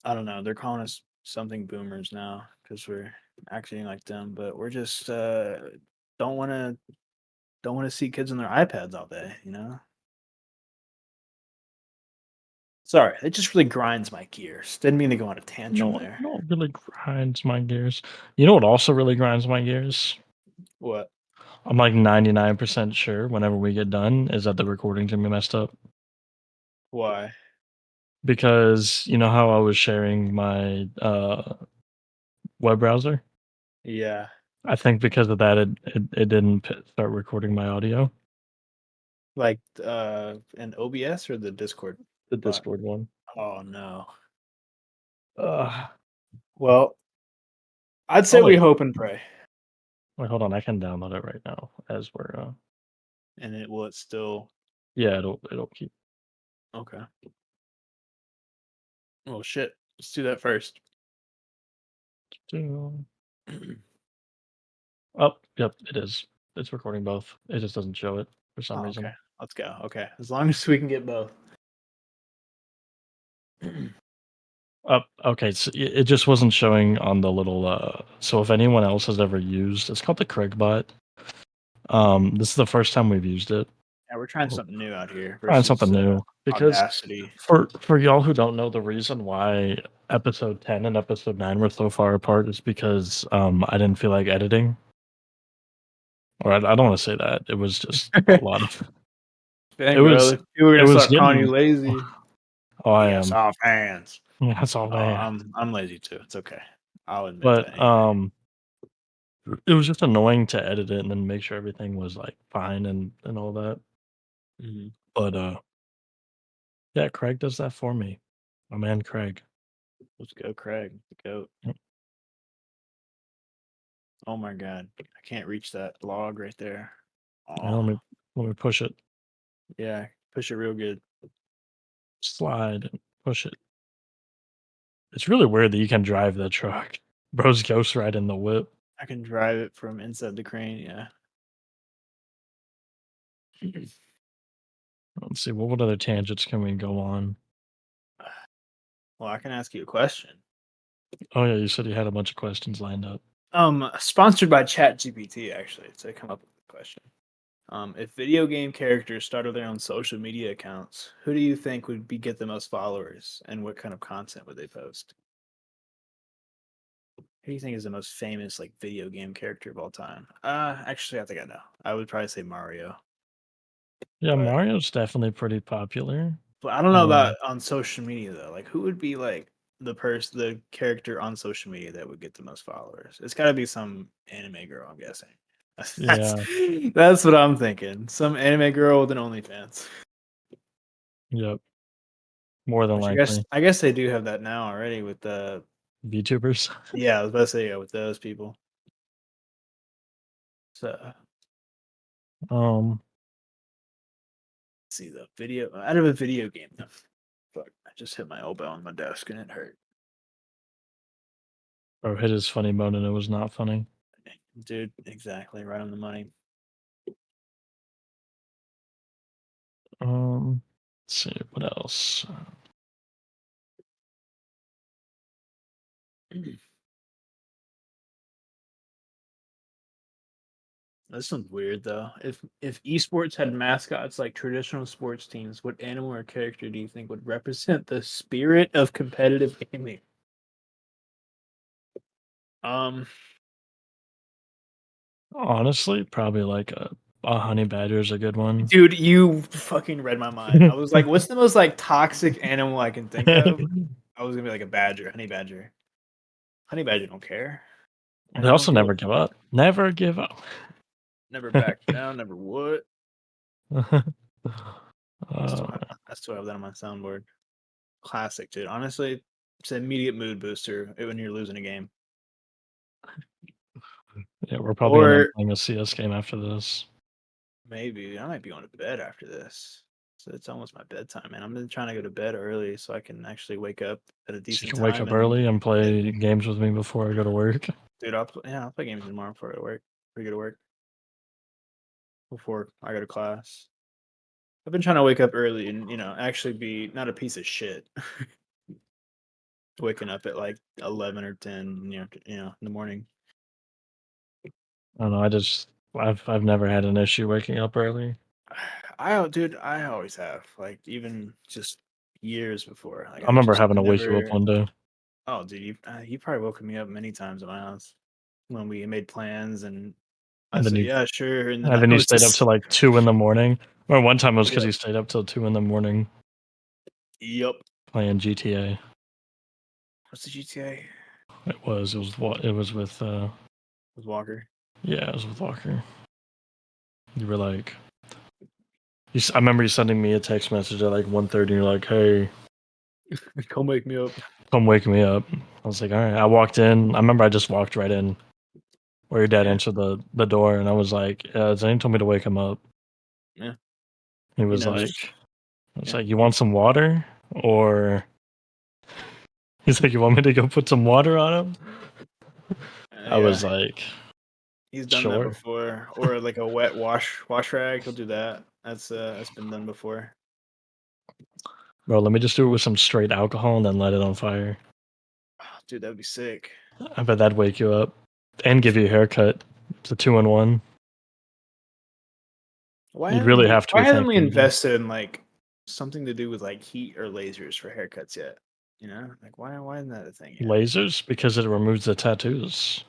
I don't know. They're calling us something boomers now because we're acting like them, but we're just don't want to don't want to see kids on their iPads all day. Sorry, it just really grinds my gears. Didn't mean to go on a tantrum You there. know what really grinds my gears? You know what also really grinds my gears? What? I'm like 99% sure whenever we get done is that the recording's gonna be messed up. Why? Because you know how I was sharing my web browser? Yeah, I think because of that it didn't start recording my audio. like an OBS or the Discord The bot. Discord one. Oh no. Uh, Well, I'd say oh we wait. hope and pray, Wait, hold on, I can download it right now as we're and it will. It's still yeah, it'll keep okay. Oh shit. Let's do that first. Oh, yep, it is. It's recording both. It just doesn't show it for some Oh, okay. reason. Let's go. Okay, as long as we can get both. Oh, okay. So it just wasn't showing on the little. So if anyone else has ever used, it's called the Craig bot. This is the first time we've used it. Yeah, we're trying something new out here Trying something versus new because Audacity. for y'all who don't know, the reason why episode 10 and episode 9 were so far apart is because I didn't feel like editing, or I don't want to say that. It was just a lot of. It Dang, was bro. People are it gonna was start calling getting. you lazy. Oh, I Yes, am. off hands. Yeah, that's all Oh, I am. I'm lazy too. It's okay. I'll admit But that anytime. it was just annoying to edit it and then make sure everything was like fine and all that. Mhm. But yeah, Craig does that for me. My man Craig. Let's go, Craig. The goat. Oh my god. I can't reach that log right there. Yeah, Oh, let me push it. yeah. Push it real good. Slide and push it. It's really weird that you can drive the truck. Bro's ghost riding the whip. I can drive it from inside the crane, yeah. Let's see, what other tangents can we go on? Well, I can ask you a question. Oh yeah, you said you had a bunch of questions lined up. Sponsored by ChatGPT actually to come up with the question. If video game characters started their own social media accounts, who do you think would be get the most followers, and what kind of content would they post? Who do you think is the most famous like video game character of all time? Actually, I think I know. I would probably say Mario, Yeah, but Mario's definitely pretty popular. I don't know about Um, on social media though. Like, who would be like the character on social media that would get the most followers? It's got to be some anime girl, I'm guessing. That's yeah, that's what I'm thinking. Some anime girl with an OnlyFans. yep, more than Which likely. I guess they do have that now already with the VTubers. yeah, I was about to say, yeah, with those people. So, Um, see the video out of a video game though. Fuck, I just hit my elbow on my desk and it hurt. Bro hit his funny bone and it was not funny. Dude, exactly, right on the money. Let's see what else. This one's weird though. If esports had mascots like traditional sports teams, what animal or character do you think would represent the spirit of competitive gaming? Um, Honestly, probably like a honey badger is a good one. dude, you fucking read my mind. I was like, what's the most like toxic animal I can think of? I was gonna be like a badger, honey badger. Honey badger don't care. They They don't also give a never give up. Never give up. never back down, never would. uh, I still have that on my soundboard. Classic, dude. Honestly, it's an immediate mood booster when you're losing a game. yeah, we're probably gonna end Or playing a CS game after this. maybe I might be going to bed after this. So it's almost my bedtime, man. I'm been trying to go to bed early so I can actually wake up at a So you decent can wake time up and early and hit. play games with me before I go to work. Dude, yeah, I'll play games tomorrow before I go to work. Before I go to work, before I go to class. I've been trying to wake up early and actually be not a piece of shit. Waking up at like 11 or 10, in the morning. I don't know. I've never had an issue waking up early. Dude, I always have. Like even just years before. Like I I remember just having to wake you up never. one day, Oh, dude, you probably woke me up many times at my house when we made plans, and I and then said, you "Yeah, sure," and then and I then you was stayed up just, till like 2 in the morning. Or one time it was because yep, you stayed up till 2 in the morning yep. playing GTA. What's the GTA? It was with With Walker. yeah, it was with Walker. You were like, I remember you sending me a text message at like 1:30. You're like, "Hey, Come wake me up. come wake me up." I was like, "All right." I walked in. I remember I just walked right in where your dad Yeah, answered the door, and I was like, Zane told me to wake him up." yeah. He He was knows. like, "I was Yeah, like, you want some water?" Or he's like, "You want me to go put some water on him?" I was yeah. like, He's done that "Sure, before, or like a wet wash rag. He'll do that. That's been done before. bro. Let me just do it with some straight alcohol and then light it on fire. Oh, dude, that'd be sick. I bet that'd wake you up and give you a haircut. It's a 2 in 1. You'd really have to Why be haven't we thanking me. invested in like something to do with like heat or lasers for haircuts yet? Like why isn't that a thing yet? Lasers because it removes the tattoos.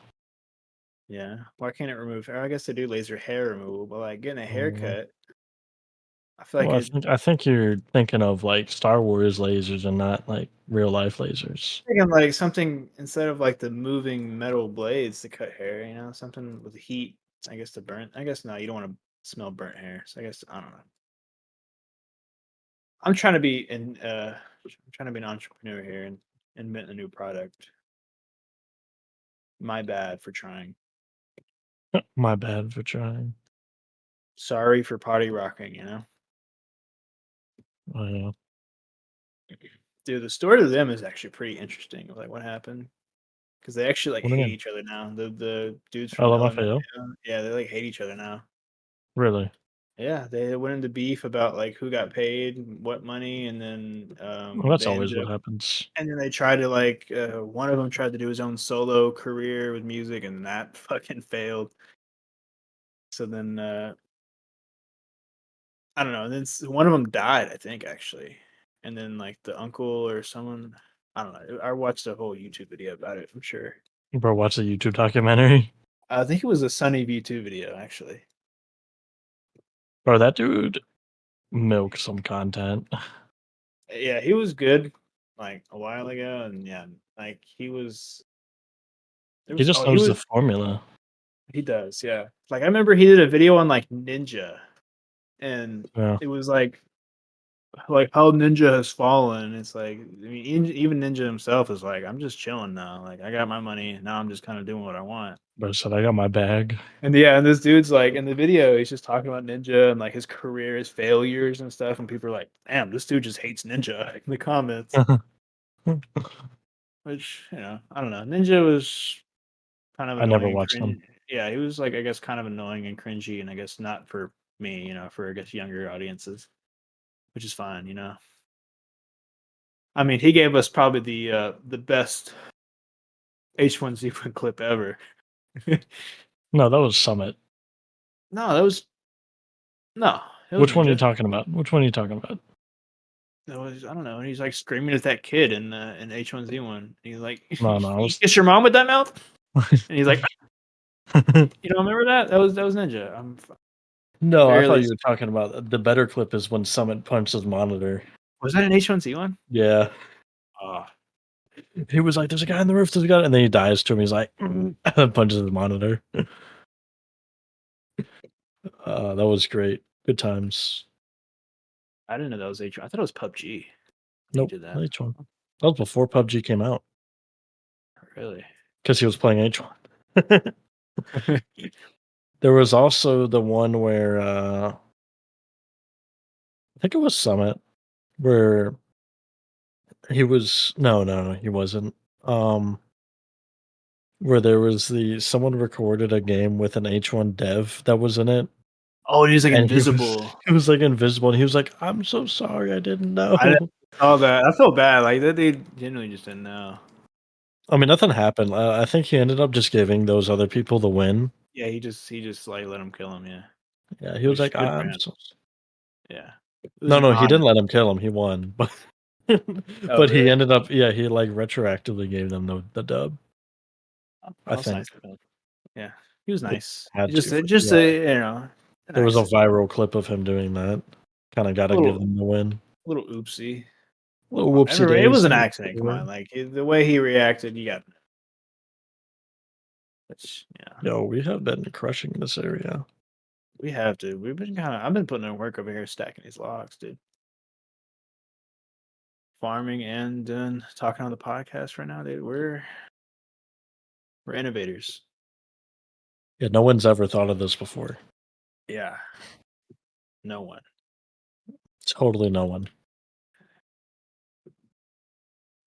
Yeah. Why can't it remove hair? I guess they do laser hair removal, but like getting a Mm, haircut, I feel like Well, I it think I think you're thinking of like Star Wars lasers and not like real life lasers. thinking like something instead of like the moving metal blades to cut hair, something with heat, I guess to burn. I guess no, you don't want to smell burnt hair. So I guess I don't know. I'm trying to be I'm trying to be an entrepreneur here and invent a new product. My bad for trying. My bad for trying. Sorry for potty rocking, you know? Oh, yeah. Dude, the story to them is actually pretty interesting, like, what happened, because they actually, like, What do you hate mean? each other now. The dudes from LMFAO? LMFAO, yeah, they, like, hate each other now. Really? Yeah, they went into beef about, like, who got paid, what money, and then, Well, that's they always ended what up happens. and then they tried to, like, one of them tried to do his own solo career with music, and that fucking failed. So then, I don't know, and then one of them died, I think, actually, and then, like, the uncle or someone I don't know, I watched a whole YouTube video about it, I'm sure. Bro, watch the YouTube documentary. I think it was a Sunny V2 video, actually. Bro, that dude milked some content. Yeah, he was good, like, a while ago, and yeah, like, he was there He was just he knows the was formula. he does, yeah. Like, I remember he did a video on, like, Ninja, and Yeah, it was like, how Ninja has fallen. It's like, I mean, even Ninja himself is like, "I'm just chilling now, like, I got my money, now I'm just kinda doing what I want." bro said, "I got my bag." And yeah, and this dude's like in the video, he's just talking about Ninja and, like, his career, his failures and stuff, and people are like, "Damn, this dude just hates Ninja," in the comments, which, I don't know. Ninja was kind of I never annoying and watched them. cringe yeah, he was, like, I guess, kind of annoying and cringy, and I guess not for me, for, I guess, younger audiences, which is fine. I mean, he gave us probably the best H1Z1 clip ever. No, that was Summit. No, that was no, it was Which one are you Ninja. talking about? Which one are you talking about? That was I don't know, and he's, like, screaming at that kid in H1Z1. He's like, No, no, I "You was kiss your mom with that mouth?" And he's like, "You don't remember that? That was Ninja." I'm f No, I thought barely you were talking about the better clip is when Summit punched his monitor. Was that an H1Z1? Yeah. Oh, He was like, "There's a guy on the roof, there's a guy," and then he dies to him, he's like, and then punches his monitor. That was great. Good times. I didn't know that was H1 I thought it was PUBG. He Nope, did that. H1. That was before PUBG came out, Really? because he was playing H1. There was also the one where, I think it was Summit, where he was no, he wasn't. Um, where there was someone recorded a game with an H1 dev that was in it, Oh, he's, like, and he was invisible. he was, like, invisible, and he was like, "I'm so sorry, I didn't I didn't know." saw that. I feel bad, like, that they genuinely just didn't know. I mean, nothing happened. I think he ended up just giving those other people the win. Yeah, he just, like, let him kill him, yeah. Yeah, he was Which like, good for "I'm him. so." Yeah. It was No, an no, he didn't honor. let him kill him, he won, but Oh, but he really? ended up, yeah, he, like, retroactively gave them the dub, Oh, I that's think. nice of him. Yeah. He was It nice. had Just to, a just yeah. a, an There was a accident. viral clip of him doing that. Kinda A gotta give little them the win. little oopsie. Little Oh, whoopsie it was an daisy, accident, come on, like, the way he reacted, you got which, yeah, yo, we have been crushing this area. we have to. I've been putting in work over here stacking these logs, dude. Farming and doing talking on the podcast right now, dude. We're innovators. Yeah, no one's ever thought of this before. Yeah, no one. Totally no one.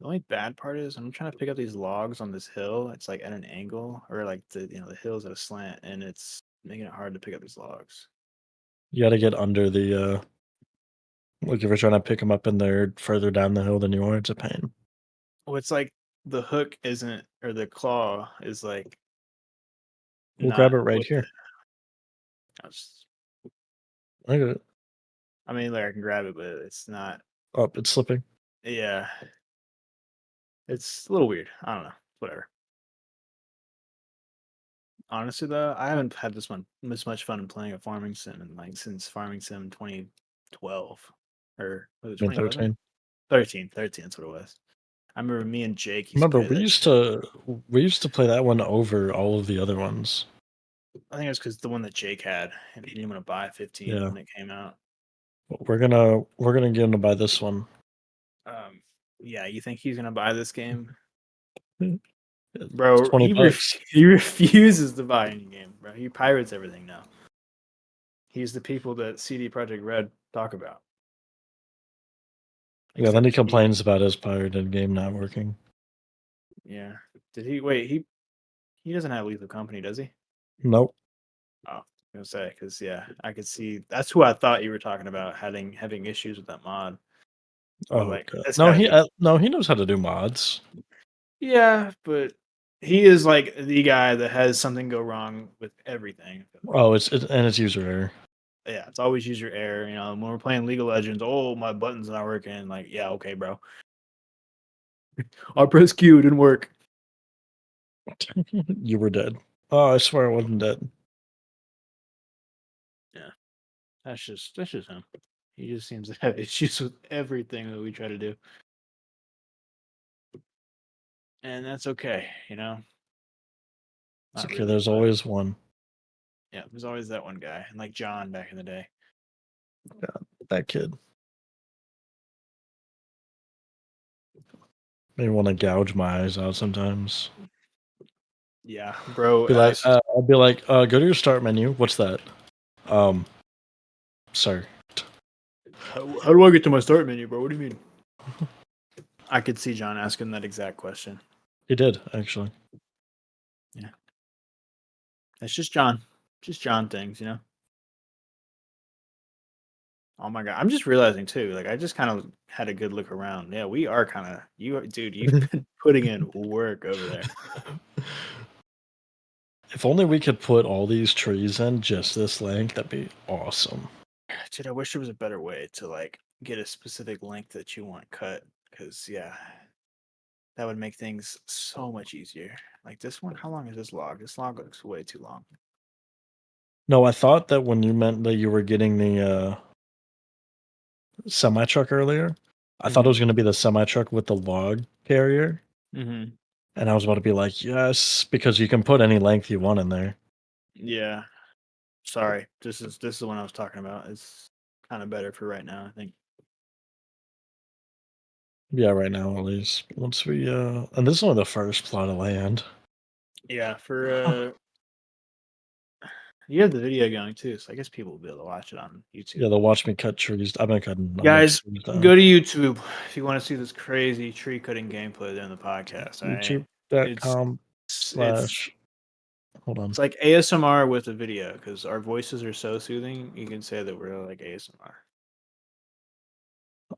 The only bad part is I'm trying to pick up these logs on this hill. It's like at an angle, or like the hill's at a slant, and it's making it hard to pick up these logs. You gotta get under like, if you're trying to pick them up and they're further down the hill than you are, it's a pain. Well, it's like the hook isn't, or the claw is like We'll grab not it right with the. here. I was- I got it. I mean, like I can grab it, but it's not. Oh, it's slipping. Yeah, it's a little weird. I don't know. Whatever. Honestly, though, I haven't had this much fun playing a farming sim in like since Farming Sim 2012 or was it I mean, 2011? 13. 13, 13. That's what it was. I remember me and Jake used to Remember, play that shit. we used to play that one over all of the other ones. I think it was because the one that Jake had, and he didn't want to buy 15 Yeah. when it came out. But we're gonna get him to buy this one. Yeah, you think he's gonna buy this game? It's Bro, 20 bucks. he refuses to buy any game, bro. He pirates everything now. He's the people that CD Projekt Red talk about. Yeah, then he Except he, complains about his pirated game not working. yeah. Did he wait? He doesn't have Lethal Company, does he? Nope. Oh, I was gonna say because yeah, I could see that's who I thought you were talking about having issues with that mod. But Oh like, god. that's No, gotta he be no, he knows how to do mods. yeah. But he is like the guy that has something go wrong with everything. Oh, it's user error. Yeah, it's always user error. You know, when we're playing League of Legends, oh my button's not working. Like, yeah, okay, bro. I press Q, it didn't work. You were dead. Oh, I swear I wasn't dead. Yeah, that's just him. He just seems to have issues with everything that we try to do, and that's okay. You know, It's not okay. really, There's but always one. yeah, there's always that one guy, and like John back in the day. Yeah, that kid. Maybe want to gouge my eyes out sometimes. Yeah, bro Be like, asked, I'll be like, go to your start menu. What's that? Um, sir. how do I get to my start menu, bro? What do you mean? I could see John asking that exact question. He did actually. Yeah, it's just John things, you know. Oh my god, I'm just realizing too. Like, I just kind of had a good look around. Yeah, we are kind of dude. You've been putting in work over there. If only we could put all these trees in just this length, that'd be awesome. Dude, I wish there was a better way to like get a specific length that you want cut. Because yeah, that would make things so much easier. Like this one, how long is this log? This log looks way too long. No, I thought that when you meant that you were getting the semi truck earlier, I thought it Mm-hmm. was going to be the semi truck with the log carrier. Mm-hmm. And I was about to be like, yes, because you can put any length you want in there. Yeah. Sorry. This is the one I was talking about. It's kind of better for right now, I think. Yeah, right now at least. Once we and this is only the first plot of land. Yeah, for you have the video going too, so I guess people will be able to watch it on YouTube. Yeah, they'll watch me cut trees. I've been cutting a bunch Guys, of trees down. go to YouTube if you want to see this crazy tree cutting gameplay during the podcast. All right, it's YouTube.com it's slash hold on. it's like ASMR with a video because our voices are so soothing. You can say that we're like ASMR,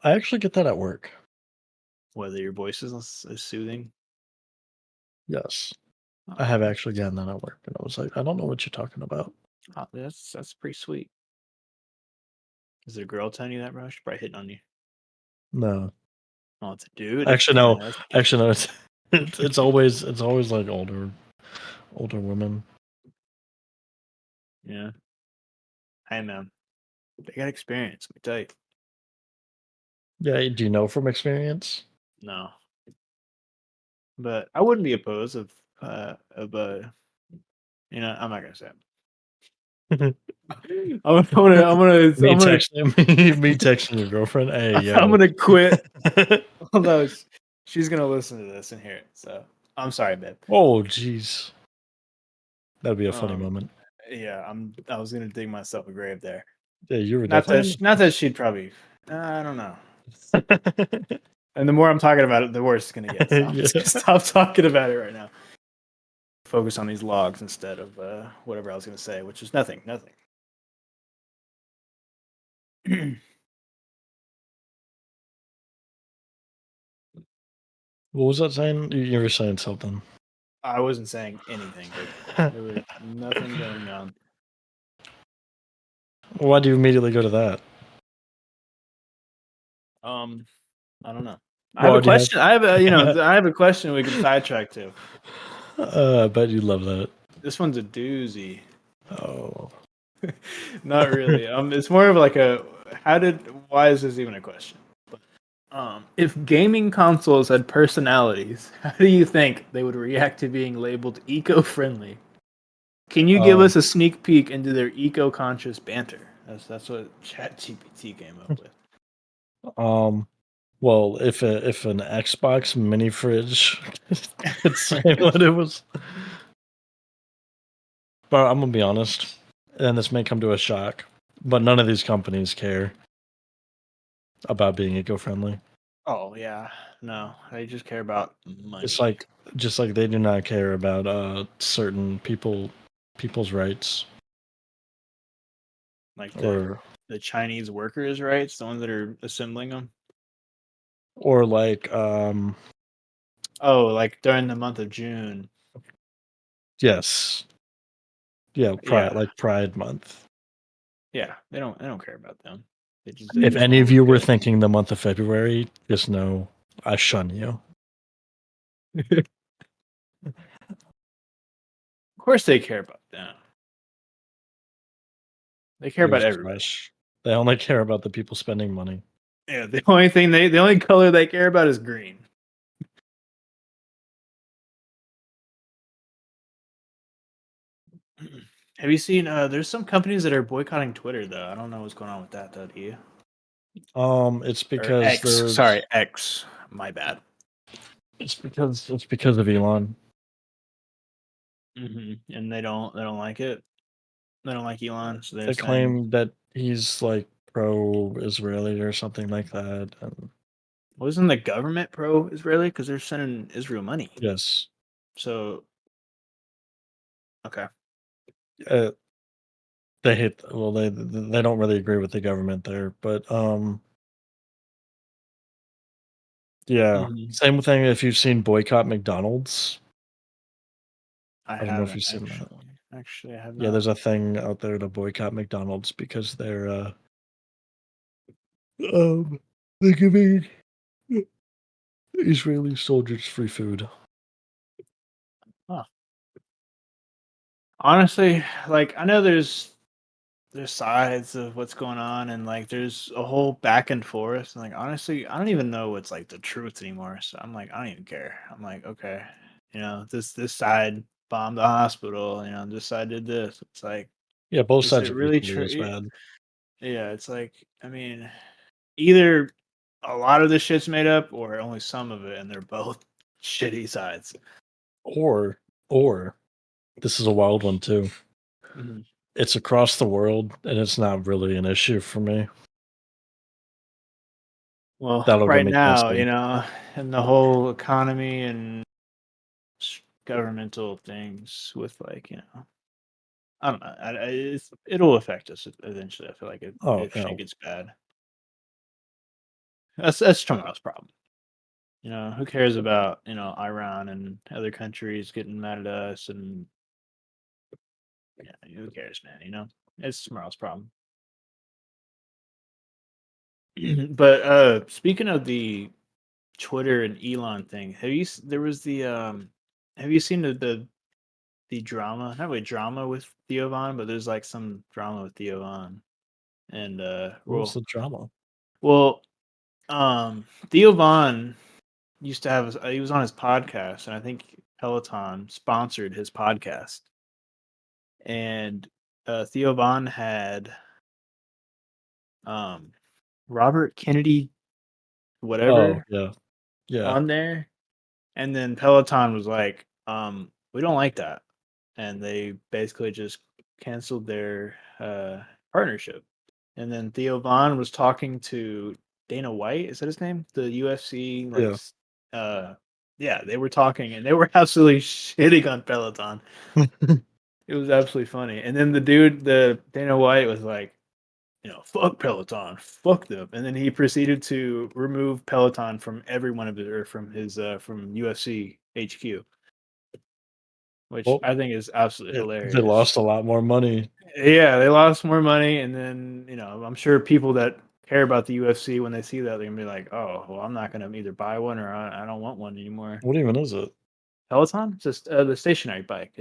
I actually get that at work. whether your voice is soothing. Yes. I Oh, have actually gotten that at work. And I was like, I don't know what you're talking about. that's pretty sweet. Is it a girl telling you that, bro? She's probably hitting on you. No. Oh, it's a dude. That's Actually kind no. of that's Actually gay. no, it's always like older women. Yeah. Hey man, they got experience. Let me tell you. Yeah, do you know from experience? No, but I wouldn't be opposed of I'm not gonna say it. Me I'm gonna texting me texting your girlfriend. Hey I'm yo. gonna quit. Although she's gonna listen to this and hear it. So I'm sorry, babe. Oh jeez. That'd be a funny Um, moment. yeah, I was gonna dig myself a grave there. Yeah, you were definitely Not that she'd probably. I don't know. on And the more I'm talking about it, the worse it's gonna get. So I'm just yeah. gonna stop talking about it right now. Focus on these logs instead of whatever I was gonna say, which is nothing. Nothing. What was that saying? You were saying something. I wasn't saying anything, babe. There was nothing going on. Why do you immediately go to that? Um, I don't know. I have a Why do you question. I have a have I have a question we can sidetrack to. I bet you love that. This one's a doozy. Oh. Not really. It's more of like a why is this even a question? If gaming consoles had personalities, how do you think they would react to being labeled eco-friendly? Can you give um us a sneak peek into their eco-conscious banter? That's what ChatGPT came up with. um Well, if an Xbox mini fridge could say what it was, but I'm gonna be honest, and this may come to a shock, but none of these companies care about being eco-friendly. Oh yeah, no, they just care about It's money, like just like they do not care about certain people's rights like or the Chinese workers' rights, the ones that are assembling them. like Oh, like during the month of June. yes. Yeah, Yeah, Pride Month. yeah, they don't care about them. They If just any want to of look you were good. thinking the month of February, just know I shun you. Of course, they care about them. They care about everybody. Newsflash. They only care about the people spending money. Yeah, the only color they care about is green. Have you seen? There's some companies that are boycotting Twitter though. I don't know what's going on with that though. Do you? It's Or because X? there's Sorry, X. My bad. it's because of Elon. And they don't like it. They don't like Elon, so they're They saying, claim that he's like pro-Israeli or something like that. And wasn't the government pro-Israeli because they're sending Israel money? yes, So okay. uh, they hate. Well, they don't really agree with the government there, but yeah. hmm Same thing if you've seen boycott McDonald's. I I don't know if haven't you've seen that. actually. Actually, I have Yeah, not. there's a thing out there to boycott McDonald's because um they're giving Israeli soldiers free food. Huh. Honestly, like I know there's sides of what's going on and like there's a whole back and forth and like honestly I don't even know what's like the truth anymore, so I'm like I don't even care. I'm like okay, this side bombed the hospital, this side did this. It's like, Yeah, both is sides it are really equally true? as bad. Yeah, it's like, I mean, either a lot of this shit's made up or only some of it and they're both shitty sides. Or or this is a wild one too. Mhm. It's across the world and it's not really an issue for me. Well, That'll get right me now, canceled. and the whole economy and governmental things with like, I don't know. It'll affect us eventually. I feel like Oh, if yeah. shit gets bad, that's tomorrow's problem. Who cares about Iran and other countries getting mad at us and yeah, who cares, man? It's tomorrow's problem. But speaking of the Twitter and Elon thing, there was the have you seen the drama? Not really drama with Theo Von, but there's like some drama with Theo Von and What was the drama? well Theo Von used to have he was on his podcast, and I think Peloton sponsored his podcast, and Theo Von had um Robert Kennedy Oh, whatever yeah. Yeah. on there. And then Peloton was like, we don't like that. And they basically just canceled their partnership. And then Theo Vaughn was talking to Dana White, is that his name? The UFC, Yeah. yeah, they were talking and they were absolutely shitting on Peloton. It was absolutely funny. And then the Dana White was like, fuck Peloton, fuck them. And then he proceeded to remove Peloton from every one of it, or from UFC HQ, which Well, I think is absolutely they hilarious. lost a lot more money. Yeah, they lost more money, and then I'm sure people that care about the UFC when they see that they're gonna be like, oh, well, I'm not gonna either buy one or I don't want one anymore. What even is it? Peloton, it's just the stationary bike.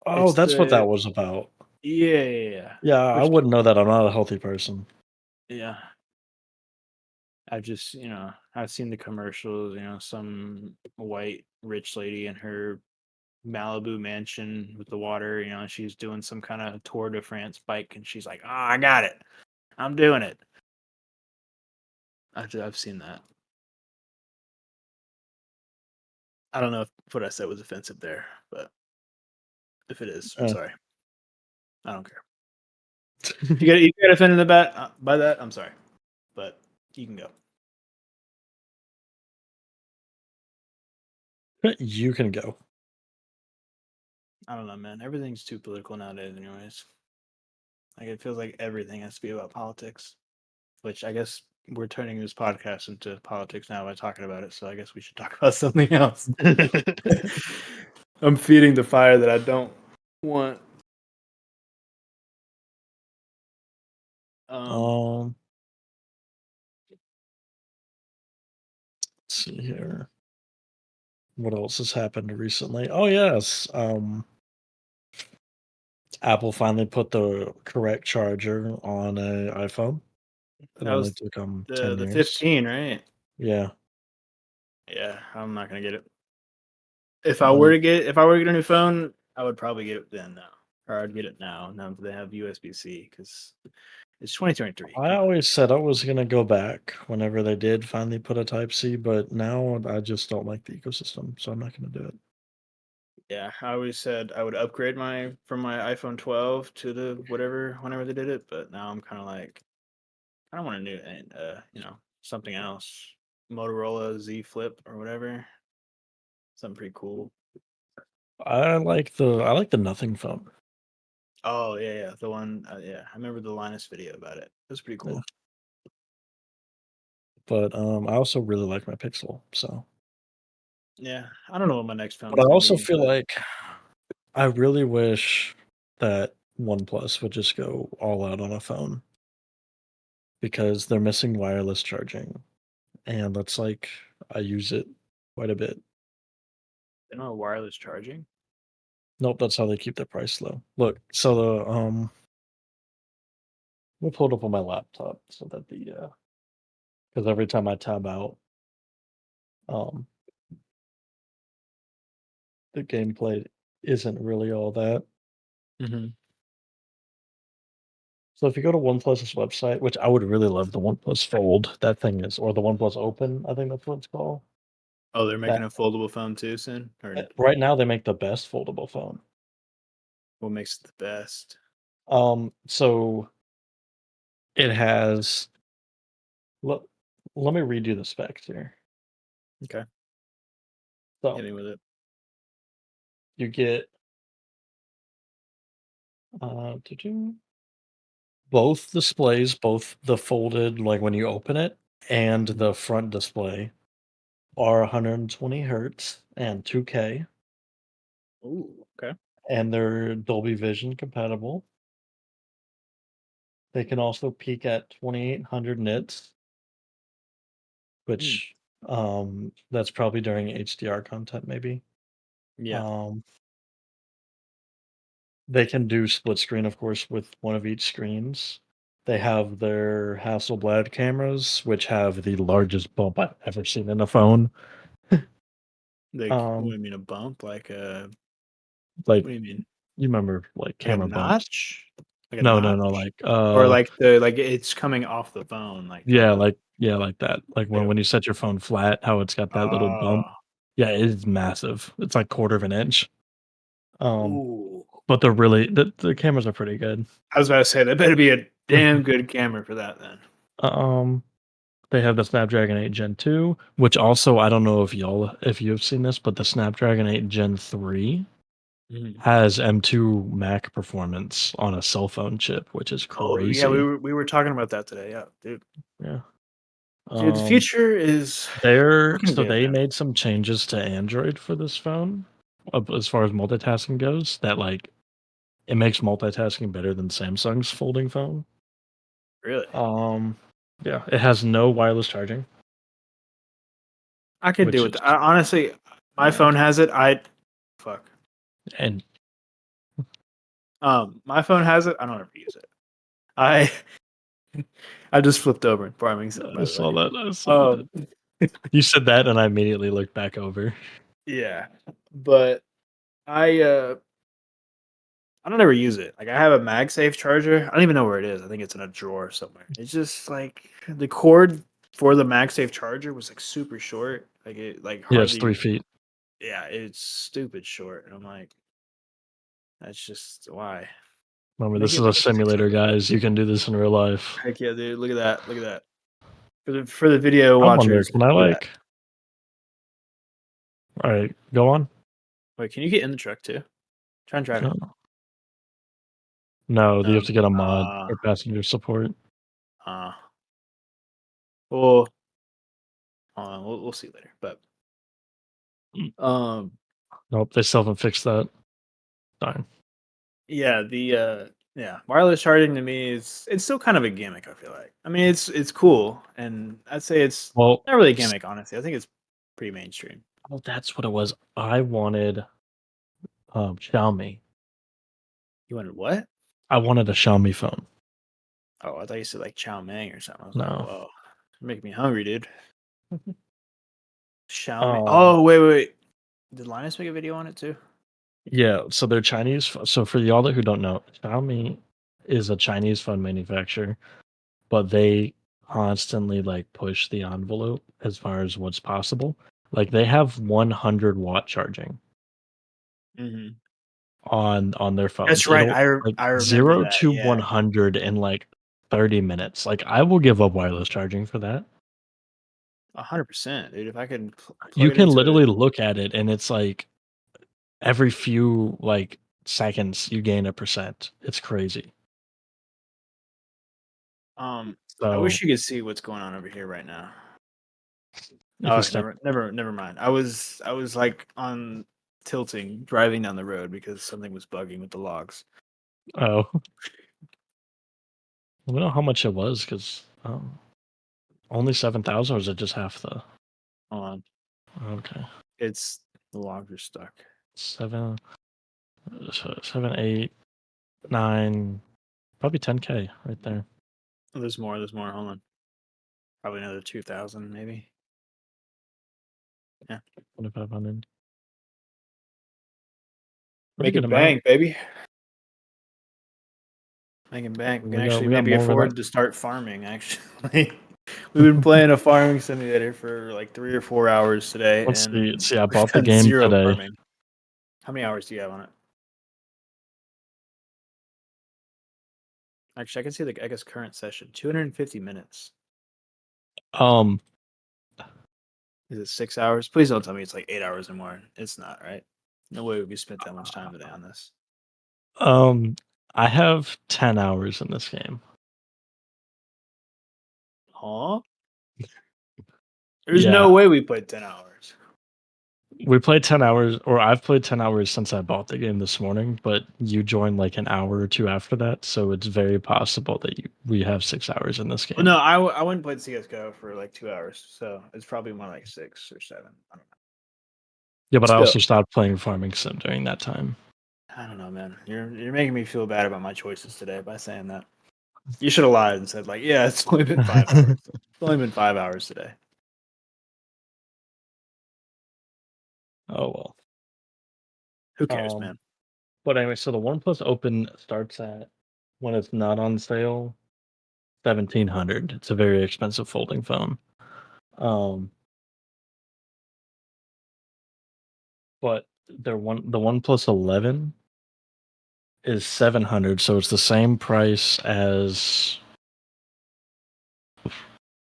Oh, it's that's what the that was about. yeah, yeah, yeah. Yeah, I Which wouldn't know that. I'm not a healthy person. yeah, I've just, I've seen the commercials, some white rich lady in her Malibu mansion with the water, she's doing some kind of Tour de France bike and she's like, oh, I got it. I'm doing it. I've seen that. I don't know if what I said was offensive there, but if it is, I'm Uh, sorry. I don't care. You get offended by that, I'm sorry, but you can go. you can go. I don't know, man. Everything's too political nowadays, anyways. Like it feels like everything has to be about politics, which I guess we're turning this podcast into politics now by talking about it. So I guess we should talk about something else. I'm feeding the fire that I don't want. Um, um, let's see here. What else has happened recently? Oh yes, Apple finally put the correct charger on a iPhone. It that only was took them the 10 the years. 15, right? Yeah. Yeah, I'm not gonna get it. If I were Um, to get if I were to get a new phone, I would probably get it then now, or I'd get it now. Now that they have USB-C because it's 2023. I Come on. always said I was gonna go back whenever they did finally put a Type C, but now I just don't like the ecosystem, so I'm not gonna do it. Yeah, I always said I would upgrade my from my iPhone 12 to the whatever whenever they did it, but now I'm kind of like I don't want a new and something else. Motorola Z Flip or whatever. Something pretty cool. I like the nothing phone. Oh yeah, yeah, the one. Yeah, I remember the Linus video about it. It was pretty Yeah. cool. But I also really like my Pixel. So, Yeah, I don't know what my next but phone's I gonna also be, feel but like I really wish that OnePlus would just go all out on a phone because they're missing wireless charging, and that's like I use it quite a bit. they don't have wireless charging. Nope, that's how they keep their price low. Look, so we'll pull it up on my laptop so that because every time I tab out, um, the gameplay isn't really all that. Hmm. So if you go to OnePlus's website, which I would really love the OnePlus Fold, that thing is, or the OnePlus Open, I think that's what it's called. Oh, they're That making a foldable phone too soon, or right now they make the best foldable phone. what makes it the best? So it has. Let, let me read you the specs here. Okay, hit So me with it. you get both displays, both the folded, like when you open it, and Mhm. the front display are 120 hertz and 2K, Ooh, okay. and they're Dolby Vision compatible. They can also peak at 2800 nits, Mm, which that's probably during HDR content maybe. yeah, Um they can do split screen of course with one of each screens. They have their Hasselblad cameras which have the largest bump I've ever seen in a phone. like what do Um you mean a bump? Like like what do you mean? you remember like Like a camera bumps. notch? Like a No, no, no, notch? like Or like the like it's coming off the phone, like the yeah, like that. Like like when you set your phone flat, how it's got that little bump. a Yeah, it is massive. It's like quarter of an inch. Um ooh. But they're really the cameras are pretty good. I was about to say that better be a damn good camera for that then. Um, they have the Snapdragon 8 Gen 2, which also I don't know if you've seen this, but the Snapdragon 8 Gen 3 Mhm. has M2 Mac performance on a cell phone chip, which is Oh yeah, crazy. we were talking about that today. Yeah, dude. Yeah. Dude, the Um, future is they're looking so good, they man. made some changes to Android for this phone, as far as multitasking goes, that like it makes multitasking better than Samsung's folding phone. Really? Um, yeah, it has no wireless charging, I could do which it. is Honestly, my yeah. phone has it. I fuck. And My phone has it. I don't ever use it. I I just flipped over in farming, I by the way. saw that, I saw that. Um, You said that and I immediately looked back over. yeah, but I I don't ever use it. Like I have a MagSafe charger. I don't even know where it is. I think it's in a drawer somewhere. It's just like the cord. for the MagSafe charger was like super short. Like it like Yeah, it's 3 hardly feet. yeah, it's stupid short. And I'm like, that's just why. Remember, Make this it is a make it 6 simulator, guys. You can do this in real life. Heck yeah, dude. Look at that. Look at that. For the video I wonder, watchers, can I, look at that. like alright, go on. Wait, can you get in the truck too? Try and drive it. No. No, you No. have to get a mod Uh or passenger support. uh well, we'll see later. But Mm, um nope, they still haven't fixed that. Darn. yeah, yeah, wireless charging to me is it's still kind of a gimmick, I feel like. I mean, it's cool, and I'd say it's Well, not really a s gimmick, honestly. I think it's pretty mainstream. oh, that's what it was. I wanted, Xiaomi. You wanted what? I wanted a Xiaomi phone. Oh, I thought you said like chow mein or something. I was like, No. whoa, you're making me hungry, dude. Xiaomi. Um, Oh, wait. Did Linus make a video on it too? yeah, so they're Chinese so for y'all that who don't know, Xiaomi is a Chinese phone manufacturer, but they constantly, like, push the envelope as far as what's possible. Like, they have 100-watt charging Mhm. on their That's phones. right, It'll like, I remember 0 that, to yeah. 100 in, like, 30 minutes. Like, I will give up wireless charging for that. 100%, dude, if I could plug You it can into it. literally look at it, and it's, like, every few, like, seconds, you gain a percent. It's crazy. I So, wish you could see what's going on over here right now. if Oh, it's that never mind. I was, like, on tilting, driving down the road because something was bugging with the logs. oh, I don't know how much it was 'cause, only 7,000 or is it just half the Hold on. okay. It's the logs are stuck. 7, 7, 8, 9, probably 10K right there. Oh, there's more, hold on. Probably another 2,000 maybe. Yeah. 2,500. Pretty good Making amount. bank, baby. Making bank. We can actually We got maybe more where that afford to start farming, actually. We've been playing a farming simulator for like 3 or 4 hours today, let's see. and See, I we've bought the done game 0 today. farming. How many hours do you have on it? Actually, I can see the I guess current session, 250 minutes. Um, Is it 6 hours? Please don't tell me it's like 8 hours or more. It's not, right? No way we spent that much time today on this. um, I have 10 hours in this game. Huh? There's no Yeah. way we played 10 hours. We played 10 hours, or I've played 10 hours since I bought the game this morning, but you joined like an hour or two after that, so it's very possible that we have 6 hours in this Well, game. no, I went and played CS:GO for like 2 hours, so it's probably more like 6 or 7. I don't know. Yeah, but I Still, also stopped playing Farming Sim during that time. I don't know, man. You're making me feel bad about my choices today by saying that. You should have lied and said like, "Yeah, it's only been 5 hours. It's only been 5 hours today." Oh well. Who cares, Um, man? but anyway, so the OnePlus Open starts at when it's not on sale, 1,700. It's a very expensive folding phone. Um, but the OnePlus 11 is 700, so it's the same price as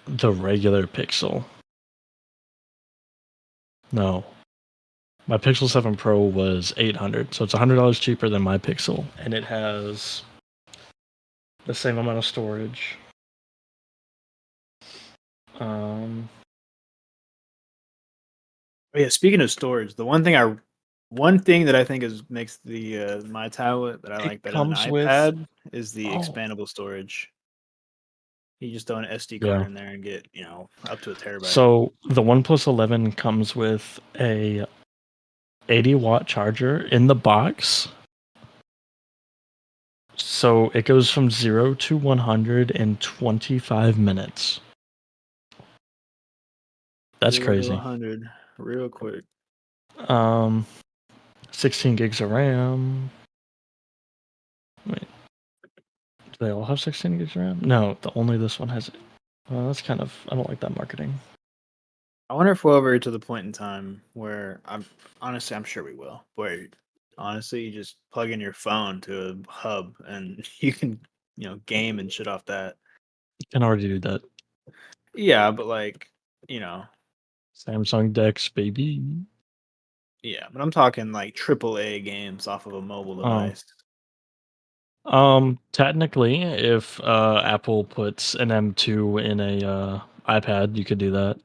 the regular Pixel. No, my Pixel 7 Pro was 800, so it's $100 cheaper than my Pixel, and it has the same amount of storage. Um, Oh, yeah, speaking of storage, one thing that I think is makes the my tablet that I it like better than comes with iPad is the oh expandable storage. You just throw an SD card yeah. in there and get, up to a terabyte. So the OnePlus 11 comes with a 80-watt charger in the box. So it goes from 0 to 100 in 25 minutes. That's 0 to crazy. 100 real quick. Um, 16 gigs of RAM. Wait, do they all have 16 gigs of RAM? No, only this one has it. That's kind of I don't like that marketing. I wonder if we'll ever get to the point in time where I'm sure we will. Where honestly, you just plug in your phone to a hub and you can game and shit off that. You can already do that. Yeah, but like you know, Samsung Dex, baby. yeah, but I'm talking like triple A games off of a mobile Oh. device. Technically, if Apple puts an M2 in a iPad, you could do that.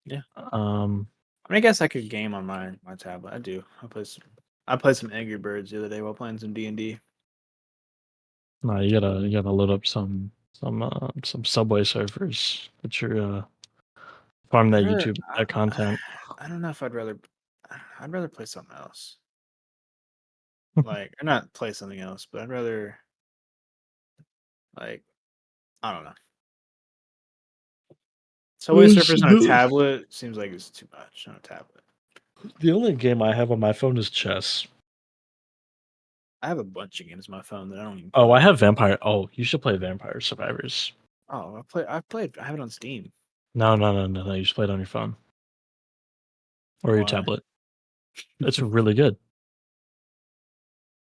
Yeah, Um, I guess I could game on my tablet. I do. I played some Angry Birds the other day while playing some D&D. no, you gotta load up some Subway surfers. Put your farm I'd that rather. YouTube that content. I don't know if I'd rather. I'd rather play something else. Like, or not play something else, but I'd rather like I don't know. Subway Yes, Surfers on a the tablet seems like it's too much on a tablet. the only game I have on my phone is chess. I have a bunch of games on my phone that I don't even Oh, I play. have Vampire. Oh, you should play Vampire Survivors. Oh, I've played. I have it on Steam. No, no, no, no, no. You should play it on your phone or your Why? tablet. It's really good.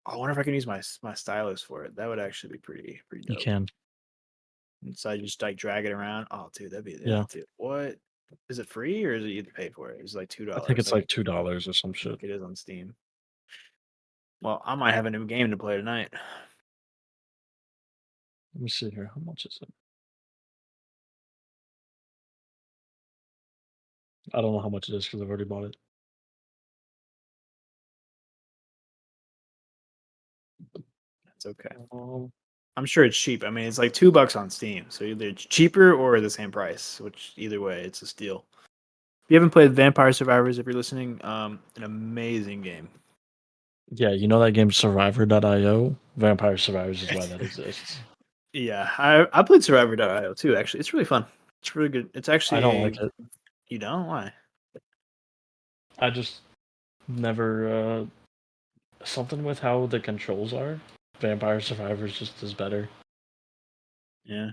I wonder if I can use my stylus for it. That would actually be pretty You dope. can. And so I just like drag it around. Oh, dude, that'd be yeah, Yeah. dude. What is it free or is it you have to pay for it? It's like two I think dollars, it's like $2 or some shit. like it is on Steam. Well, I might have a new game to play tonight. Let me see here. How much is it? I don't know how much it is because I've already bought it. That's okay. Um, I'm sure it's cheap. I mean, it's like $2 on Steam, so either it's cheaper or the same price. Which either way, it's a steal. If you haven't played Vampire Survivors, if you're listening, an amazing game. yeah, you know that game Survivor.io? Vampire Survivors is why that exists. Yeah, I played Survivor.io too. Actually, it's really fun. It's really good. It's I actually don't a like it. you don't why? I just never something with how the controls are. Vampire Survivors just is better. Yeah.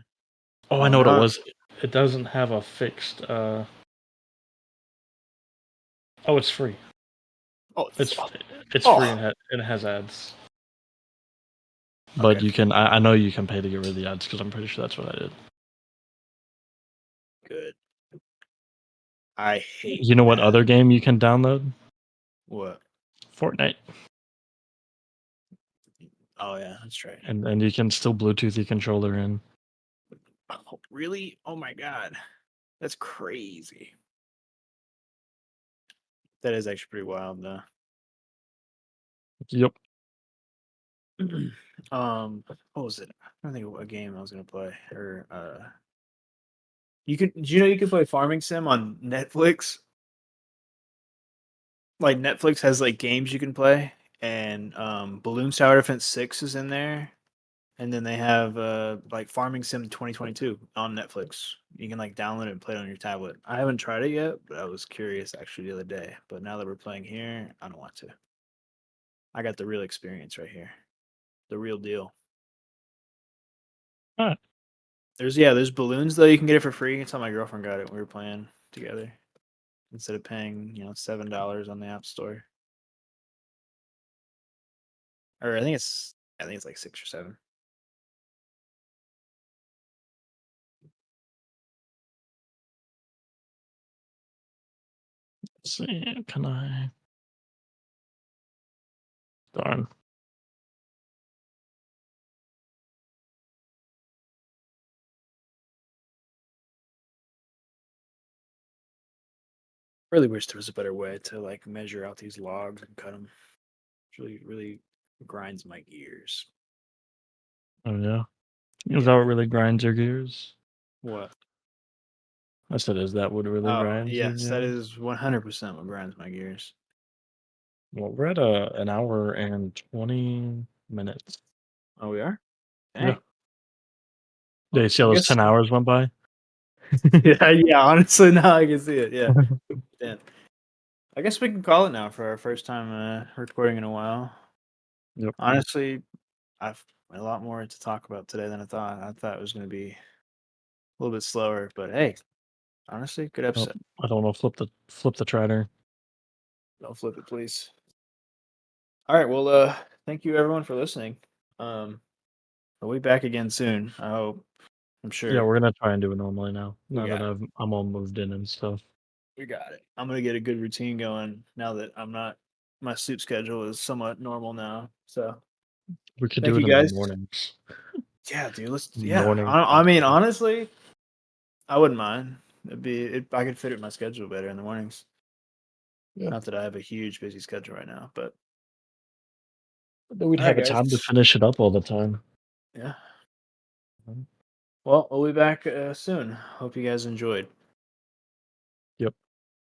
Oh, I Oh know what it no. was. It doesn't have a fixed oh, it's free. Oh, It's it's free oh. and it has ads. But Okay. you can I know you can pay to get rid of the ads because I'm pretty sure that's what I did. Good. I hate You know what ads. other game you can download? What? Fortnite. Oh yeah, that's right. And you can still Bluetooth your controller in. Oh, really? Oh my god, that's crazy. That is actually pretty wild, though. Yep. What was it? I don't think of what game I was gonna play. Or you can. Do you know you can play Farming Sim on Netflix? Like Netflix has like games you can play, and Balloon Tower Defense 6 is in there, and then they have like Farming Sim 2022 on Netflix. You can like download it and play it on your tablet. I haven't tried it yet, but I was curious actually the other day. But now that we're playing here, I don't want to. I got the real experience right here, the real deal. Alright. There's balloons though. You can get it for free. That's how my girlfriend got it. We were playing together instead of paying $7 on the App Store, or I think it's like 6 or 7. Let's see. Can I darn. Really wish there was a better way to like measure out these logs and cut them. It's really grinds my gears. Oh yeah. Is that Yeah. what really grinds your gears? What? I said, is that what really Oh grinds your yes, that gears? is 100% what grinds my gears. Well, we're at an hour and 20 minutes. Oh, we are. Yeah. Dang. Yeah, Well, you see how I those guess. 10 hours went by? Yeah. Honestly, now I can see it. Yeah. Damn. I guess we can call it now for our first time recording in a while. Yep. Honestly, I've a lot more to talk about today than I thought. I thought it was going to be little bit slower, but hey, honestly, good Oh, episode. I don't know. Flip the trader. Don't flip it, please. All right, well, thank you everyone for listening. Um, we'll be back again soon. I hope. I'm Yeah, sure we're gonna try and do it normally now. we Now that got it. I'm all moved in and stuff. We got it. I'm gonna get a good routine going now that my sleep schedule is somewhat normal now. So We could thank do it you in the guys. mornings. Yeah, dude. Let's. Yeah. Morning I mean, podcast. honestly, I wouldn't mind. I could fit it in my schedule better in the mornings. Yeah. Not that I have a huge busy schedule right now, but Then we'd all right, have a guys. time to finish it up all the time. Yeah. Well, we'll be back soon. Hope you guys enjoyed.